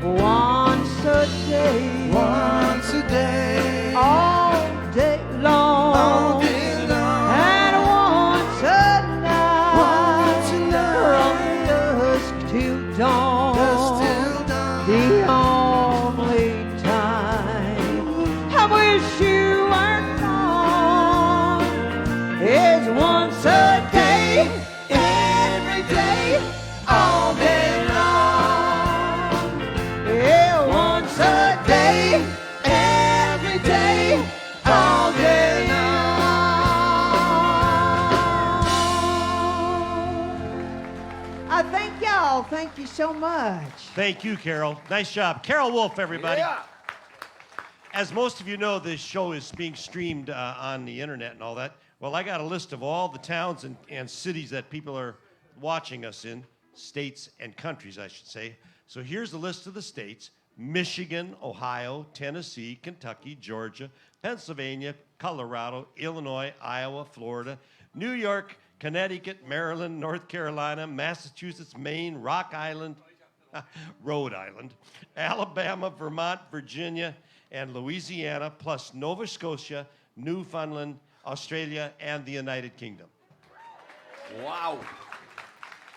Once a day, once a day, all day long, all day long, and thank you so much. Thank you, Carol. Nice job. Carol Wolf, everybody. Yeah. As most of you know, this show is being streamed on the internet and all that. Well, I got a list of all the towns and cities that people are watching us in, states and countries, I should say. So here's the list of the states: Michigan, Ohio, Tennessee, Kentucky, Georgia, Pennsylvania, Colorado, Illinois, Iowa, Florida, New York, Connecticut, Maryland, North Carolina, Massachusetts, Maine, Rock Island, Rhode Island, Alabama, Vermont, Virginia, and Louisiana, plus Nova Scotia, Newfoundland, Australia, and the United Kingdom. Wow.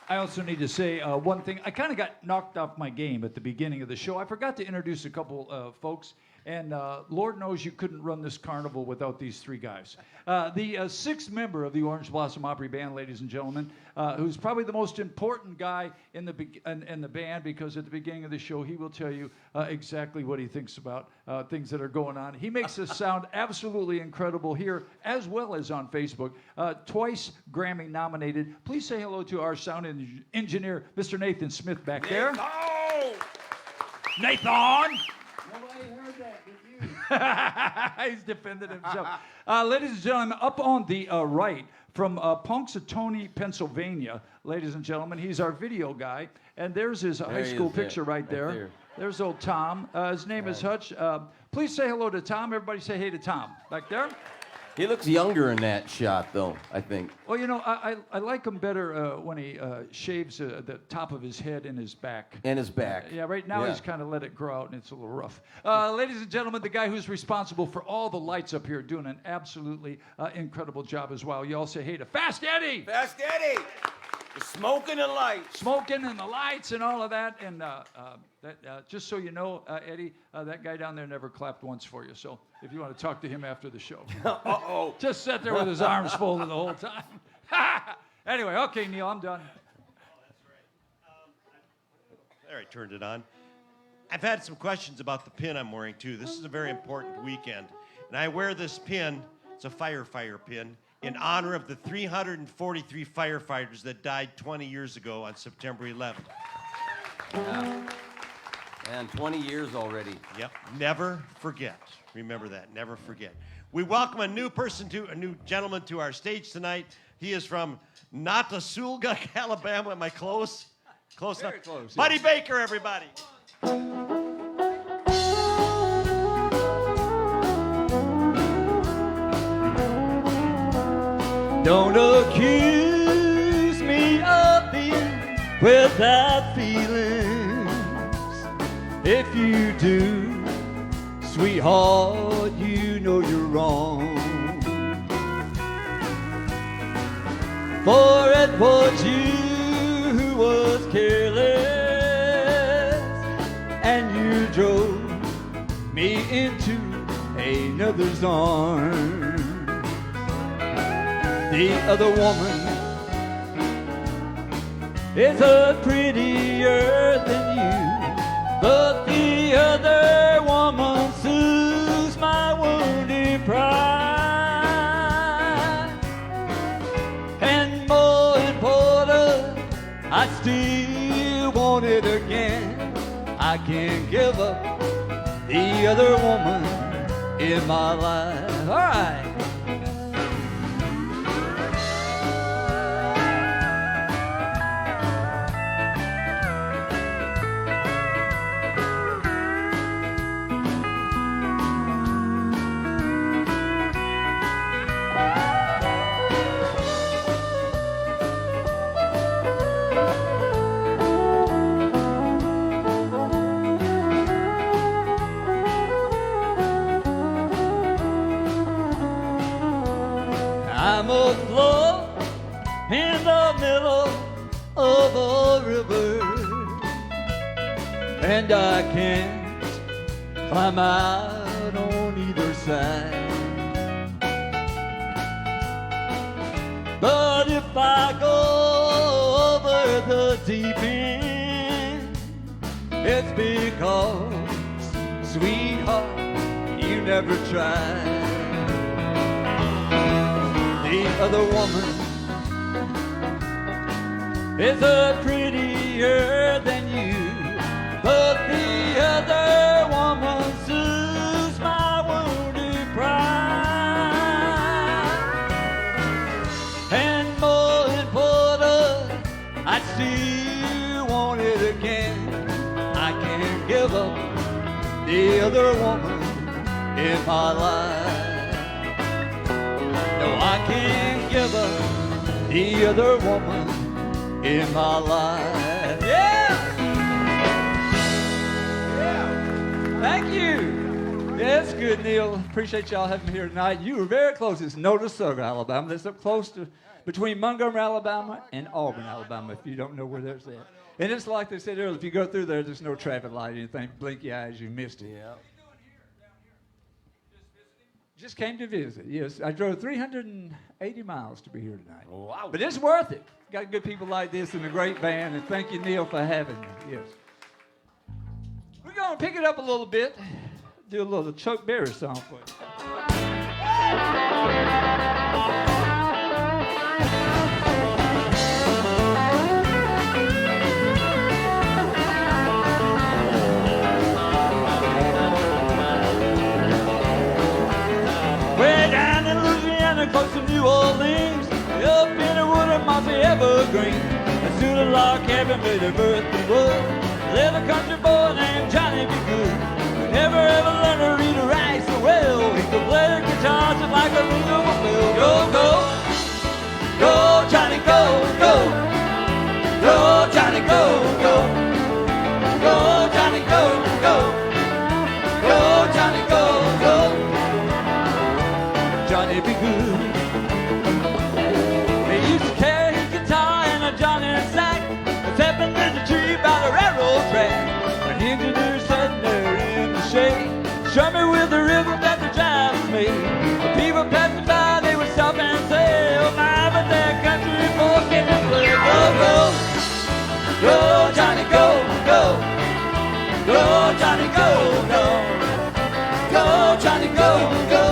I also need to say one thing. I kind of got knocked off my game at the beginning of the show. I forgot to introduce a couple folks, and Lord knows you couldn't run this carnival without these three guys. The sixth member of the Orange Blossom Opry Band, ladies and gentlemen, who's probably the most important guy in the band, because at the beginning of the show he will tell you exactly what he thinks about things that are going on. He makes us sound absolutely incredible here as well as on Facebook. Twice Grammy nominated. Please say hello to our sound engineer, Mr. Nathan Smith, back there. Nathan! Nobody heard that, did you? He's defended himself. Ladies and gentlemen, up on the right, from Punxsutawney, Pennsylvania, ladies and gentlemen, he's our video guy, and there's his high school picture right there. There's old Tom. His name is Hutch. Please say hello to Tom. Everybody say hey to Tom. Back there. He looks younger in that shot, though, I think. Well, you know, I like him better when he shaves the top of his head and his back. And his back. Yeah, right now he's kind of let it grow out, and it's a little rough. Ladies and gentlemen, the guy who's responsible for all the lights up here, doing an absolutely incredible job as well. You all say hey to Fast Eddie! Fast Eddie! The smoking and lights. Smoking and the lights and all of that. And just so you know, Eddie, that guy down there never clapped once for you. So if you want to talk to him after the show. Uh-oh. Just sat there with his arms folded the whole time. Anyway, okay, Neil, I'm done. There, I turned it on. I've had some questions about the pin I'm wearing, too. This is a very important weekend. And I wear this pin, it's a firefighter pin, in honor of the 343 firefighters that died 20 years ago on September 11th. Yeah. And 20 years already. Yep. Never forget. Remember that. Never forget. We welcome a new gentleman to our stage tonight. He is from Notasulga, Alabama. Am I close? Close Very enough? close, Buddy yes. Baker, everybody. Don't accuse me of being without feelings. If you do, sweetheart, you know you're wrong. For it was you who was careless, and you drove me into another's arms. The other woman is a prettier than you, but the other woman soothes my wounded pride. And more important, I still want it again. I can't give up the other woman in my life. All right. I'm afloat in the middle of a river, and I can't climb out on either side. But if I go over the deep end, it's because, sweetheart, you never tried. The other woman is a pretty prettier than you, but the other woman soothes my wounded pride. And more important, I still want it again. I can't give up the other woman in my life. No, I can't give up the other woman in my life. Yeah! Yeah! Thank you. Yeah, that's good, Neil. Appreciate y'all having me here tonight. You were very close. It's Notasulga, Alabama. That's up close to between Montgomery, Alabama, and Auburn, Alabama, if you don't know where that's at. And it's like they said earlier, if you go through there, there's no traffic light or anything. Blink your eyes, you missed it. Yeah. Just came to visit. Yes, I drove 380 miles to be here tonight. Wow. But it's worth it. Got good people like this and a great band, and thank you, Neil, for having me. Yes. We're going to pick it up a little bit, do a little Chuck Berry song for you. Way down in Louisiana, close to New Orleans, up in the wood of mossy evergreen, I stood a log cabin where the birthday was. Lived a country boy named Johnny B. Good, who never ever learned to read or write so well. He could play the guitar just like a real bell. Go, go, go, Johnny, go, go, go, Johnny, go, go, go, Johnny, go, go, go, Johnny, go, go. Johnny be good. He used to carry his guitar and a Johnny sack, stepping in the tree by the railroad track. An engineer sitting there in the shade, show me with the rhythm that the drive was made. The people passing by, they would stop and say, oh my, but that country boy came to play. Go, go, go, Johnny, go, go, go, Johnny, go, go, go, Johnny, go, go.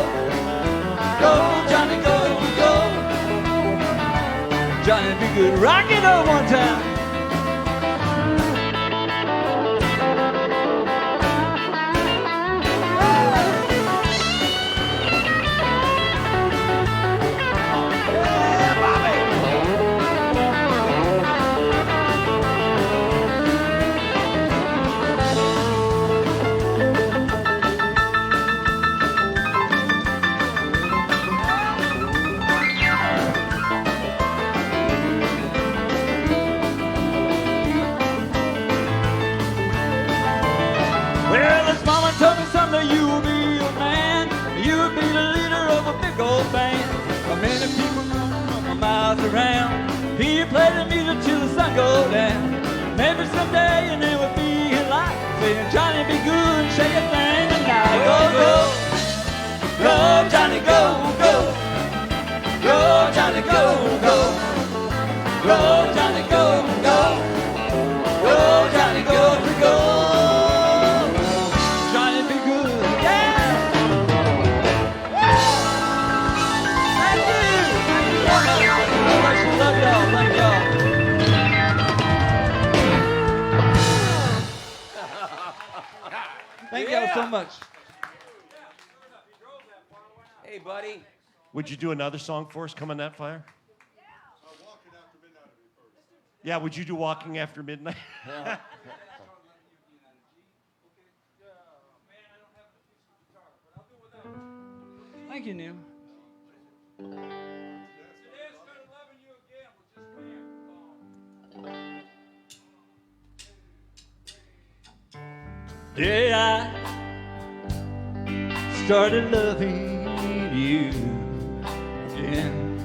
Go, Johnny, go, go. Johnny, be good. Rock it up one time. Told me someday you will be a man. You will be the leader of a big old band. Many people from miles around. He played the music till the sun go down. Maybe someday your name will be in life, saying Johnny be good, shake a thing tonight. Go, go, go, Johnny, go, go, go, Johnny, go, go, go, Johnny, go, go, go, Johnny, go, go. Thank y'all so much. Hey, buddy. Would you do another song for us, Come on That Fire? Yeah, would you do Walking After Midnight? Thank you, Neil. Day I started loving you again.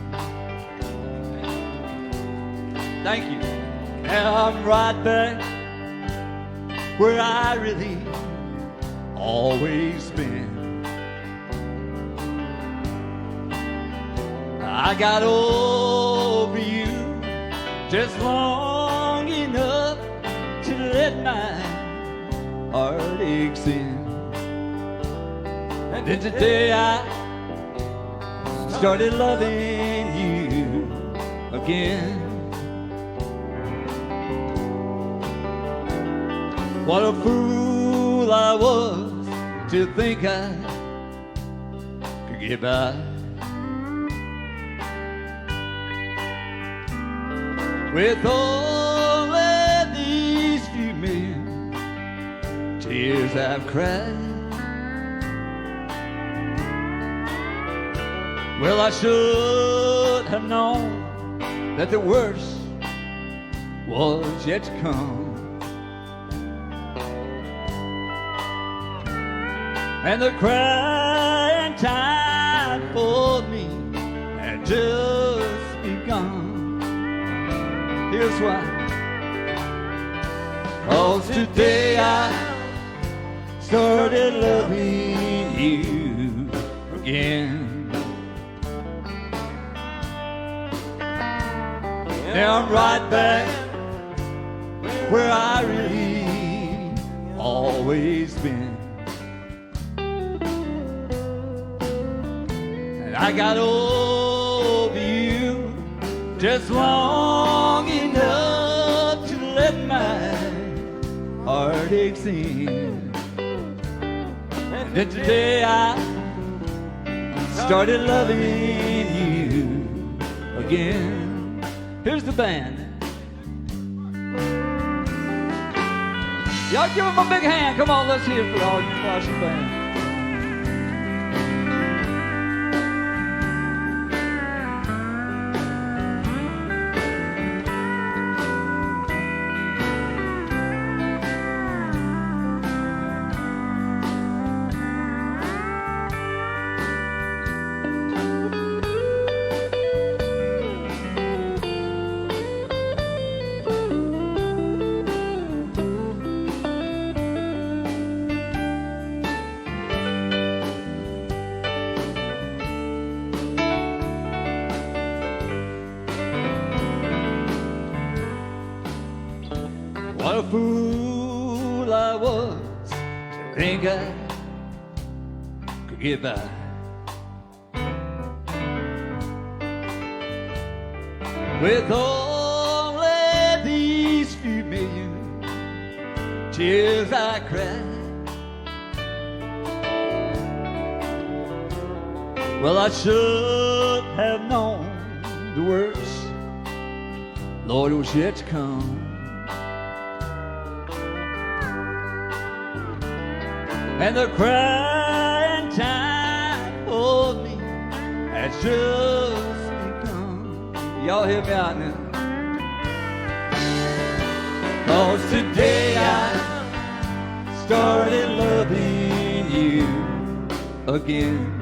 Thank you. Now I'm right back where I really always been. I got over you just long enough to let my heartaches in. And then today I started loving you again. What a fool I was to think I could get by. With only these few million tears I've cried. Well, I should have known that the worst was yet to come. And the crying time for me had just begun. Here's why. 'Cause today I started loving you again. Now I'm right back where I really always been. And I got over you just long enough to let my heartaches in. And then today I started loving you again. Here's the band. Y'all give them a big hand. Come on, let's hear it for the Washington band. What a fool I was to think I could get by. With only these few million tears I cried. Well, I should have known the worst, Lord, was yet to come. And the crying time for me has just begun. Y'all hear me out now. 'Cause today I started loving you again.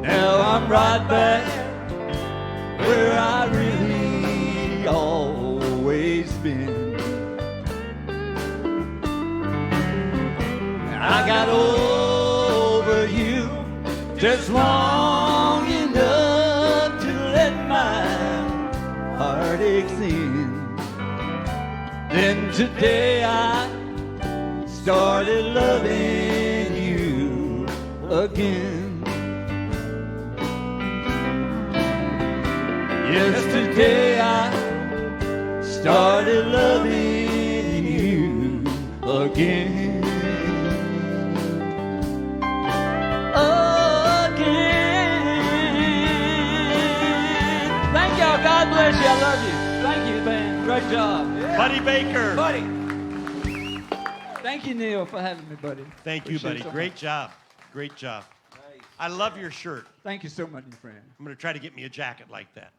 Now I'm right back where I really always been. I got over you just long enough to let my heartaches in. Then today I started loving you again. Yesterday I started loving you again. God bless you. I love you. Thank you, man. Great job. Yeah. Buddy Baker. Buddy. Thank you, Neil, for having me, buddy. Thank you, buddy. So Great much. job. Great job. Nice. I love your shirt. Thank you so much, my friend. I'm going to try to get me a jacket like that.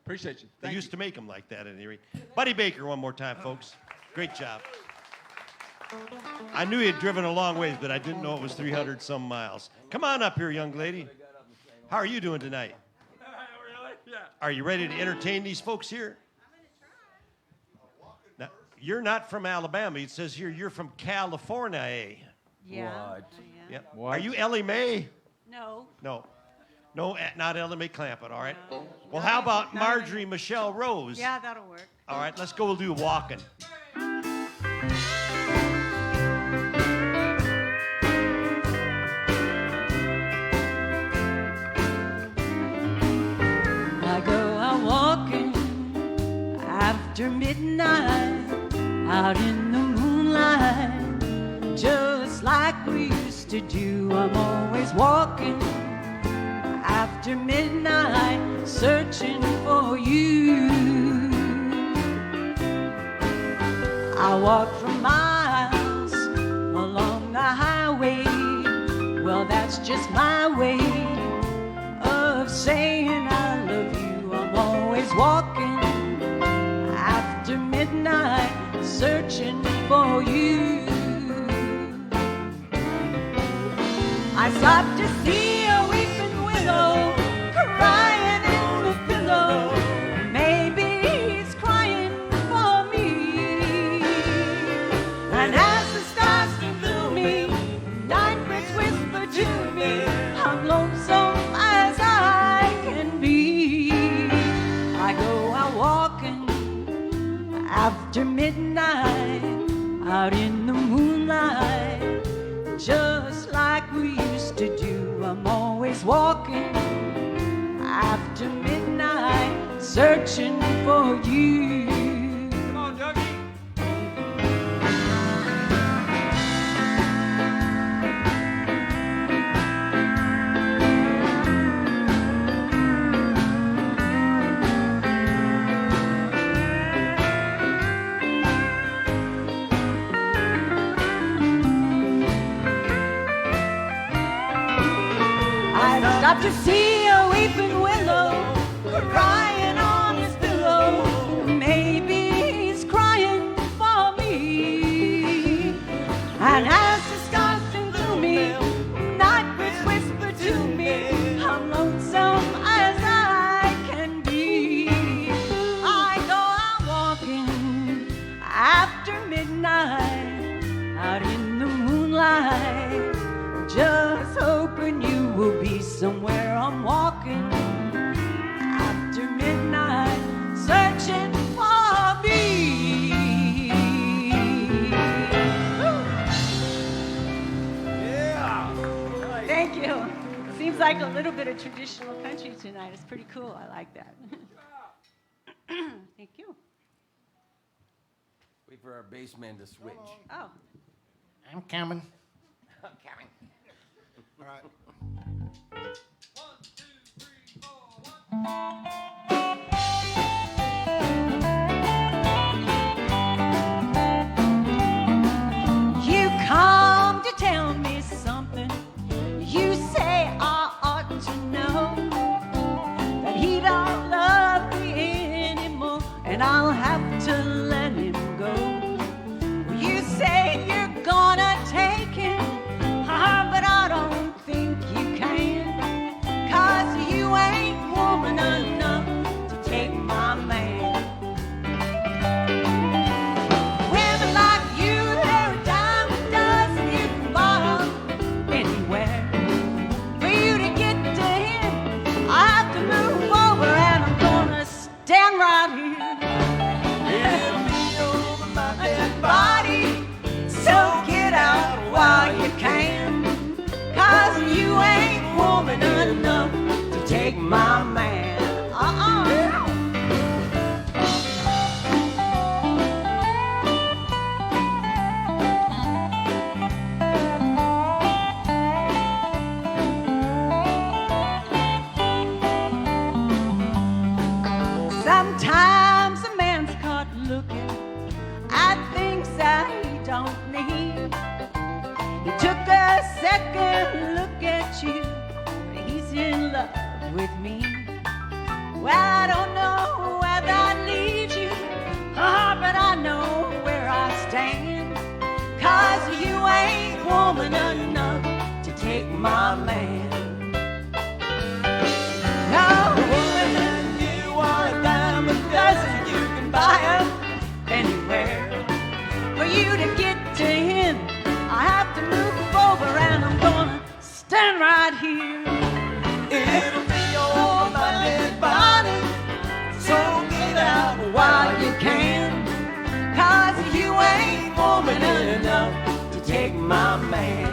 Appreciate you. They used to make them like that at any rate. Buddy Baker, one more time, folks. Great job. I knew he had driven a long ways, but I didn't know it was 300 some miles. Come on up here, young lady. How are you doing tonight? Are you ready to entertain these folks here? Now, you're not from Alabama. It says here you're from California, eh? Yeah. What? Yep. What? Are you Ellie Mae? No. No. No, not Ellie Mae Clampett, all right? No. Well, how about Marjorie Michelle Rose? Yeah, that'll work. All right, let's go. We'll do Walking. I go out walking after after midnight, out in the moonlight, just like we used to do. I'm always walking after midnight, searching for you. I walk for miles along the highway. Well, that's just my way of saying I love you. I'm always walking after midnight, searching for you. I stopped to see a weeping willow crying in the pillow. Maybe he's crying for me. And as the stars come through me, night birds whisper to me, I'm lonesome as I can be. I go out walking after midnight, out in the moonlight, just like we used to do. I'm always walking after midnight, searching for you. Come on, Dougie. I stopped to see a weeping willow crying on his pillow. Maybe he's crying for me. And as the stars sing through me, night birds whisper to me, I'm lonesome as I can be. I go out walking after midnight, out in the moonlight, just hoping you will be somewhere. I'm walking after midnight, searching for me. Yeah. Thank you. Seems like a little bit of traditional country tonight. It's pretty cool. I like that. Thank you. Wait for our bass man to switch. Oh. I'm coming. I'm coming. All right. You come to tell me something. You say I ought to know that he don't love me anymore, and I'll have to let him go. You say you're gonna take him, but I don't think you can, 'cause you ain't woman enough to take my man. Women like you, they're a dime a dozen. You can buy 'em anywhere. For you to get to him, I have to move over, and I'm gonna stand right here. It'll be over my dead body, so get out while you can, 'cause you ain't woman enough to take my man. Sometimes a man's caught looking at things that he don't need. He took a second look at you, but he's in love with me. Well, I don't know where that leaves you, but I know where I stand, 'cause you ain't woman enough to take my man. No, woman, you are a dime a dozen. You can buy 'em anywhere. For you to get to him, I have to move over, and I'm gonna stand right here. It'll be over my dead body, so get out while you can, 'cause you ain't woman enough to take my man.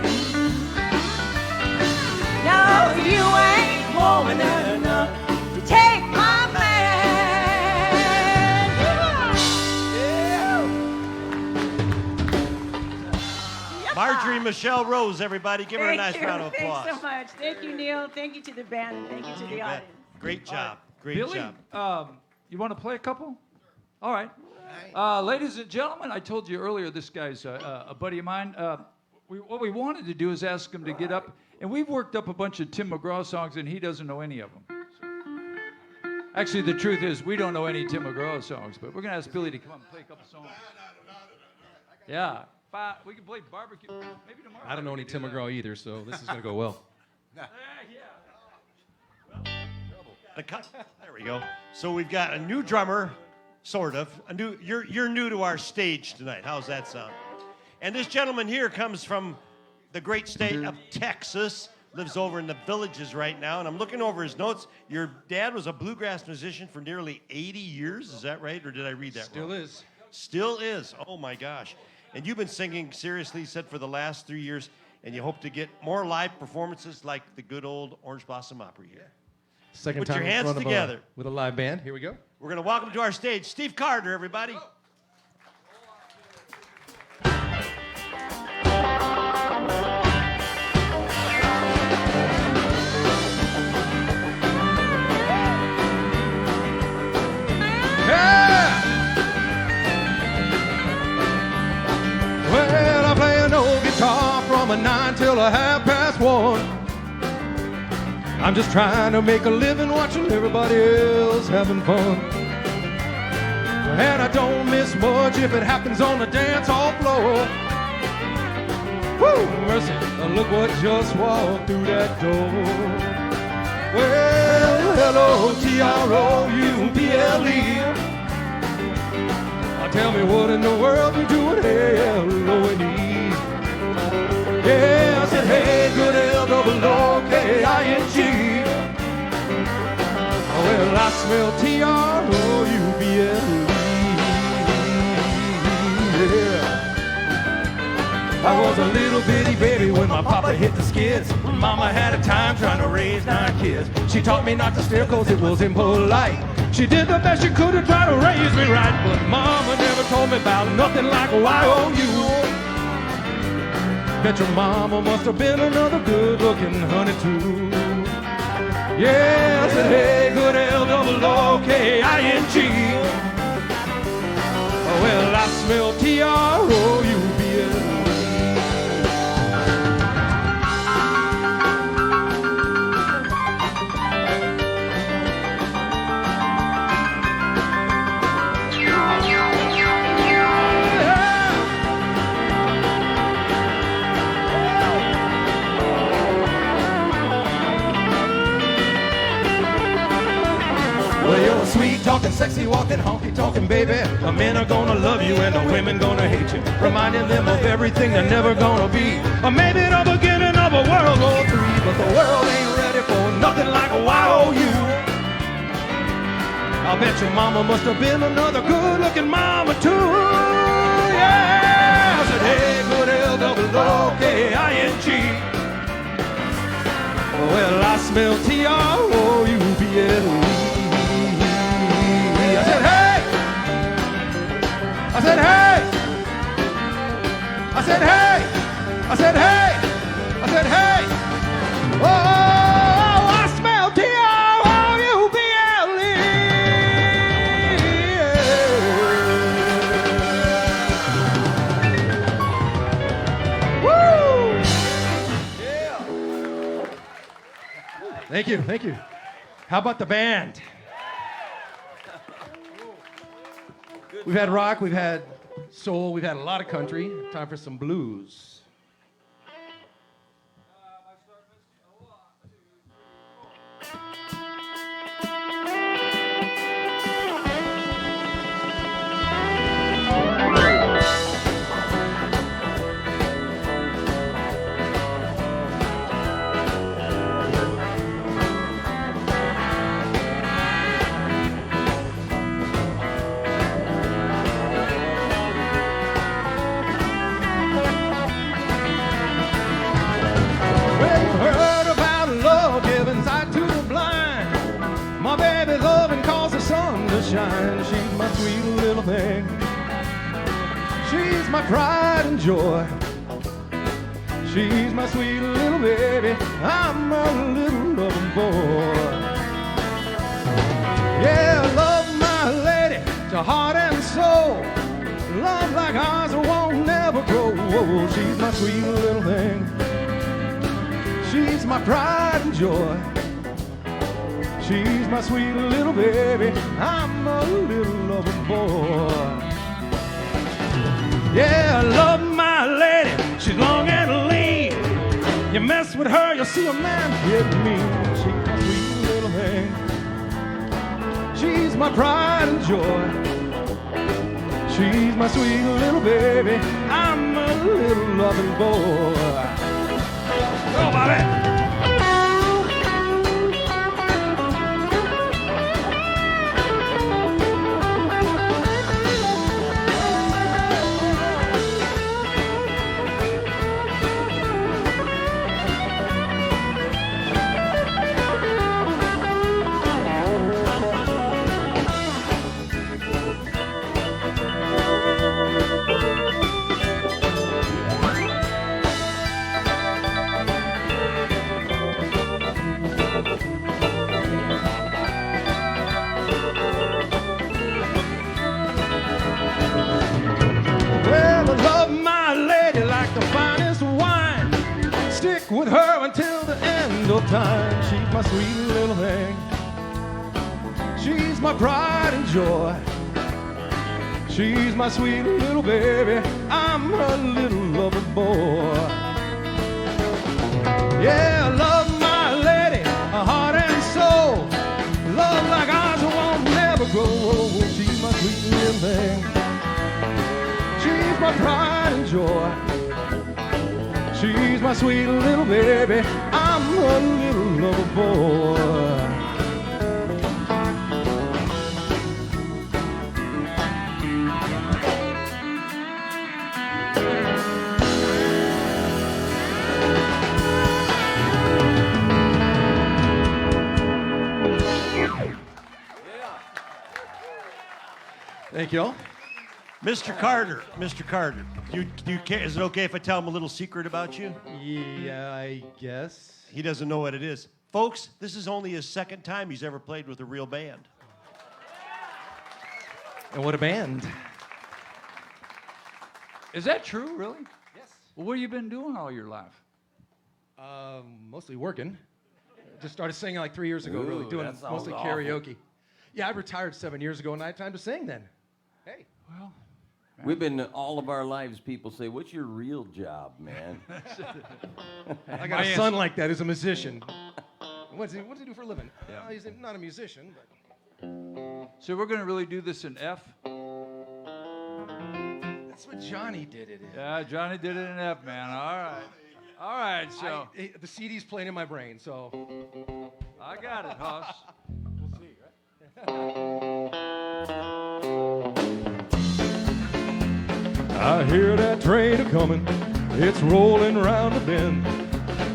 No, you ain't woman enough to take my man. Opry Michelle Rose, everybody. Give her a nice round of applause. Thanks so much. Thank you, Neil. Thank you to the band, and thank you to the bet. audience. Great job. Great Billy, job. you want to play a couple? All right. Ladies and gentlemen, I told you earlier this guy's a buddy of mine. What we wanted to do is ask him to get up, and we've worked up a bunch of Tim McGraw songs, and he doesn't know any of them. Actually, the truth is we don't know any Tim McGraw songs, but we're going to ask Billy to come up and play a couple songs. Yeah. We can play barbecue. Maybe tomorrow. I don't know any Tim McGraw either, so this is going to go well. There we go. So we've got a new drummer, sort of. You're new to our stage tonight. How's that sound? And this gentleman here comes from the great state of Texas. Lives over in the Villages right now, and I'm looking over his notes. Your dad was a bluegrass musician for nearly 80 years. Is that right, or did I read that wrong? Still is. Still is. Oh my gosh. And you've been singing seriously, you said, for the last 3 years, and you hope to get more live performances like the good old Orange Blossom Opry here. Second Put time your in hands front of together. with a live band. Here we go. We're going to welcome to our stage Steve Carter, everybody. Well, I play an old guitar from a 9 till a 1:30. I'm just trying to make a living watching everybody else having fun. And I don't miss much if it happens on the dance hall floor. Woo, mercy, look what just walked through that door. Well, hello, T-R-O-U-B-L-E. Tell me what in the world you doing, L-O-N-E. Yeah, I said, hey, good L-O-O-K-I-N-G. Well, I smell T-R-O-U-B-L-E. Yeah. I was a little bitty baby when my papa hit the skids. Mama had a time trying to raise 9 kids. She taught me not to stare cause it was impolite. She did the best she could to try to raise me right, but Mama never told me about nothing like Y-O-U. Bet your mama must have been another good-looking honey too. Yeah, I said, hey, good L-O-O-K-I-N-G. Well, I smell T-R-O-U-B-L. Well, you're a sweet talking, sexy walking, honky talking baby. The men are gonna love you and the women gonna hate you, reminding them of everything they're never gonna be. Or maybe the beginning of a World War III, but the world ain't ready for nothing like a Y-O-U. I bet your mama must have been another good-looking mama too. Yeah, I said, hey, good L-O-O-K-I-N-G. Well, I smell T-R-O-U-B-L-E. I said, hey! I said, hey! I said, hey! I said, hey! I said, hey! Oh, I smell T-R-O-U-B-L-E. Woo! Yeah! Thank you, thank you. How about the band? We've had rock, we've had soul, we've had a lot of country. Time for some blues. Shine. She's my sweet little thing. She's my pride and joy. She's my sweet little baby. I'm a little loving boy. Yeah, I love my lady to heart and soul. Love like ours won't never grow. Whoa, she's my sweet little thing. She's my pride and joy. She's my sweet little baby. I'm a little loving boy. Yeah, I love my lady. She's long and lean. You mess with her, you'll see a man get mean. She's my sweet little thing. She's my pride and joy. She's my sweet little baby. I'm a little loving boy. Go, Bobby! With her until the end of time. She's my sweet little thing. She's my pride and joy. She's my sweet little baby. I'm a little loving boy. Yeah, I love my lady, a heart and soul. Love like ours won't never grow. She's my sweet little thing. She's my pride and joy. She's my sweet little baby. I'm a little lover boy. Thank you all. Mr. Carter, is it okay if I tell him a little secret about you? Yeah, I guess. He doesn't know what it is. Folks, this is only his second time he's ever played with a real band. And what a band. Is that true, really? Yes. Well, what have you been doing all your life? Mostly working. Just started singing like 3 years ago, Ooh, really, doing that sounds mostly awful. karaoke. Yeah, I retired 7 years ago, and I had time to sing then. Hey. Well, We've been all of our lives, people say, what's your real job, man? I got a son like that who's a musician. What's he do for a living? Yeah. Well, he's not a musician, but... So we're going to really do this in F? That's what Johnny did it in. Yeah, Johnny did it in F, man. All right. All right, so. The CD's playing in my brain, so... I got it, Hoss. We'll see, right? I hear that train a-comin', it's rolling round the bend.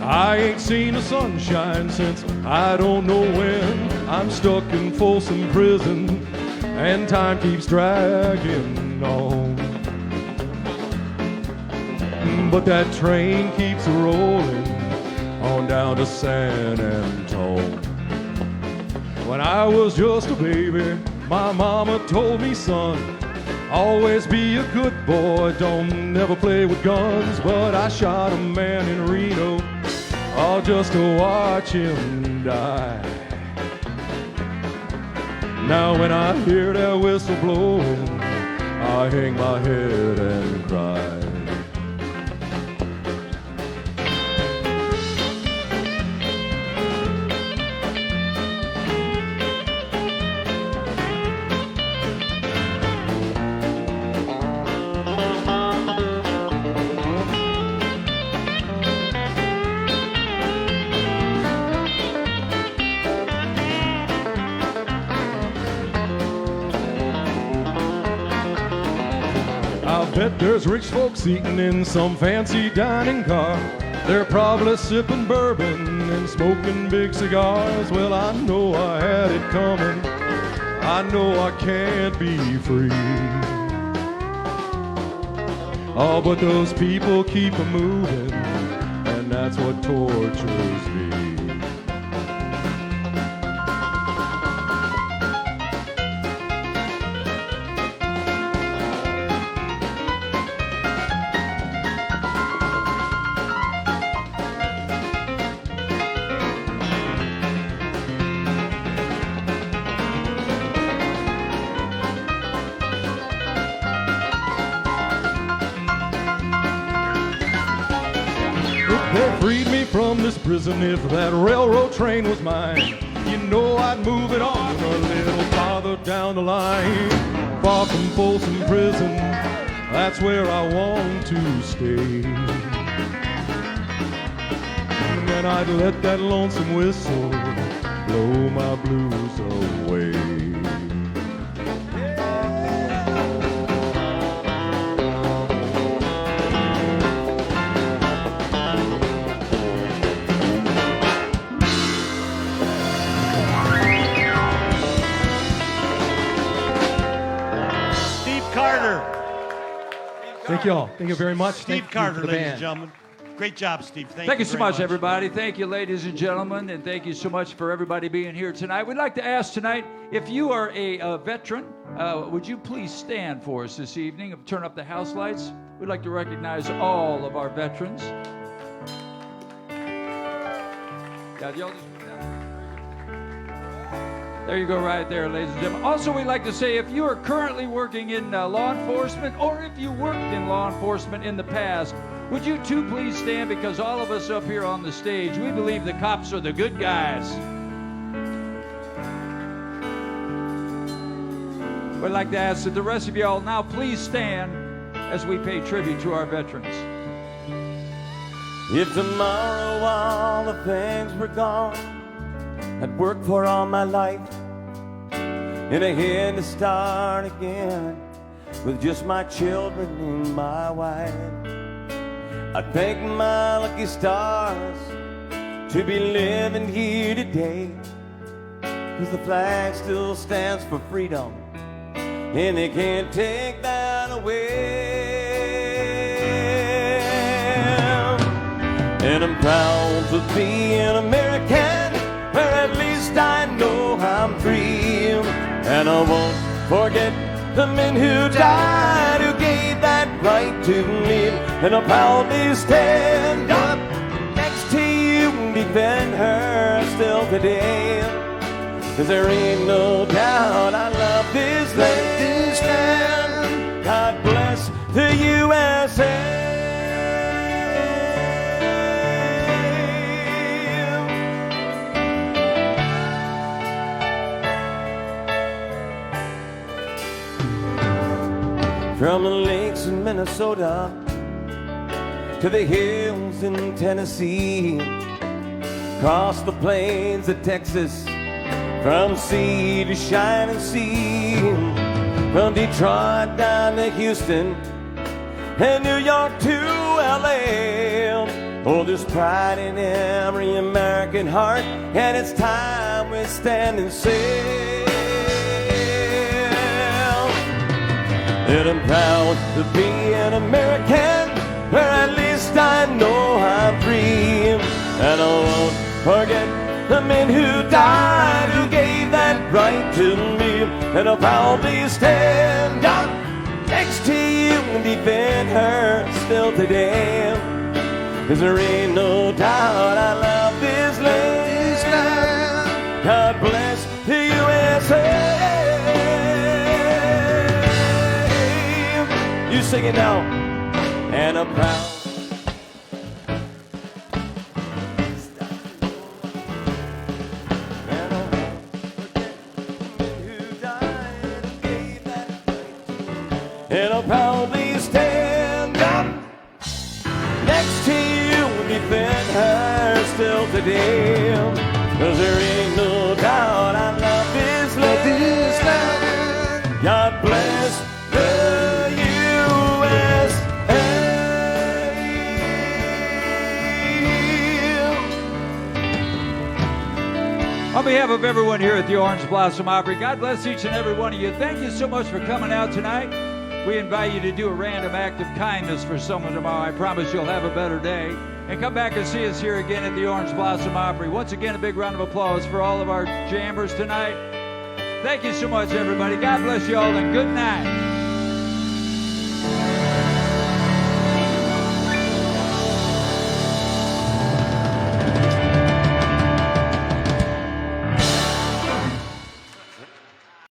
I ain't seen the sunshine since I don't know when. I'm stuck in Folsom Prison, and time keeps dragging on. But that train keeps rolling on down to San Antone. When I was just a baby, my mama told me, son, always be a good boy, don't never play with guns. But I shot a man in Reno, all just to watch him die. Now when I hear that whistle blowing, I hang my head and cry. I bet there's rich folks eating in some fancy dining car. They're probably sipping bourbon and smoking big cigars. Well, I know I had it coming. I know I can't be free. Oh, but those people keep a moving that's what tortures me. They freed me from this prison. If that railroad train was mine, you know I'd move it on a little farther down the line. Far from Folsom Prison, that's where I want to stay. And then I'd let that lonesome whistle blow my blues away. Thank you all. Thank you very much. Steve Carter, ladies and gentlemen. Great job, Steve. Thank you so much, everybody. Thank you, ladies and gentlemen, and thank you so much for everybody being here tonight. We'd like to ask tonight, if you are a veteran, would you please stand for us this evening? Turn up the house lights. We'd like to recognize all of our veterans. Yeah, y'all just... There you go right there, ladies and gentlemen. Also, we'd like to say, if you are currently working in law enforcement, or if you worked in law enforcement in the past, would you too please stand, because all of us up here on the stage, we believe the cops are the good guys. We'd like to ask that the rest of y'all now please stand as we pay tribute to our veterans. If tomorrow all the things were gone I'd worked for all my life, and I had to start again with just my children and my wife, I thank my lucky stars to be living here today, 'cause the flag still stands for freedom, and they can't take that away. And I'm proud to be an American, where at least I know I'm free. And I won't forget the men who died, who gave that right to me. And I'll proudly stand up next to you and defend her still today. 'Cause there ain't no doubt I love this land. God bless the USA. From the lakes in Minnesota to the hills in Tennessee, across the plains of Texas, from sea to shining sea, from Detroit down to Houston and New York to LA. Oh, there's pride in every American heart, and it's time we stand and say, and I'm proud to be an American, where at least I know I'm free. And I won't forget the men who died, who gave that right to me. And I'll proudly stand up next to you and defend her still today. 'Cause there ain't no doubt I love this land. God bless the USA. You sing it now. And I'm proud. And I'll proudly stand up next to you and defend her still today. 'Cause there ain't no doubt I love this land. God bless the USA. On behalf of everyone here at the Orange Blossom Opry, God bless each and every one of you. Thank you so much for coming out tonight. We invite you to do a random act of kindness for someone tomorrow. I promise you'll have a better day. And come back and see us here again at the Orange Blossom Opry. Once again, a big round of applause for all of our jammers tonight. Thank you so much, everybody. God bless you all, and good night.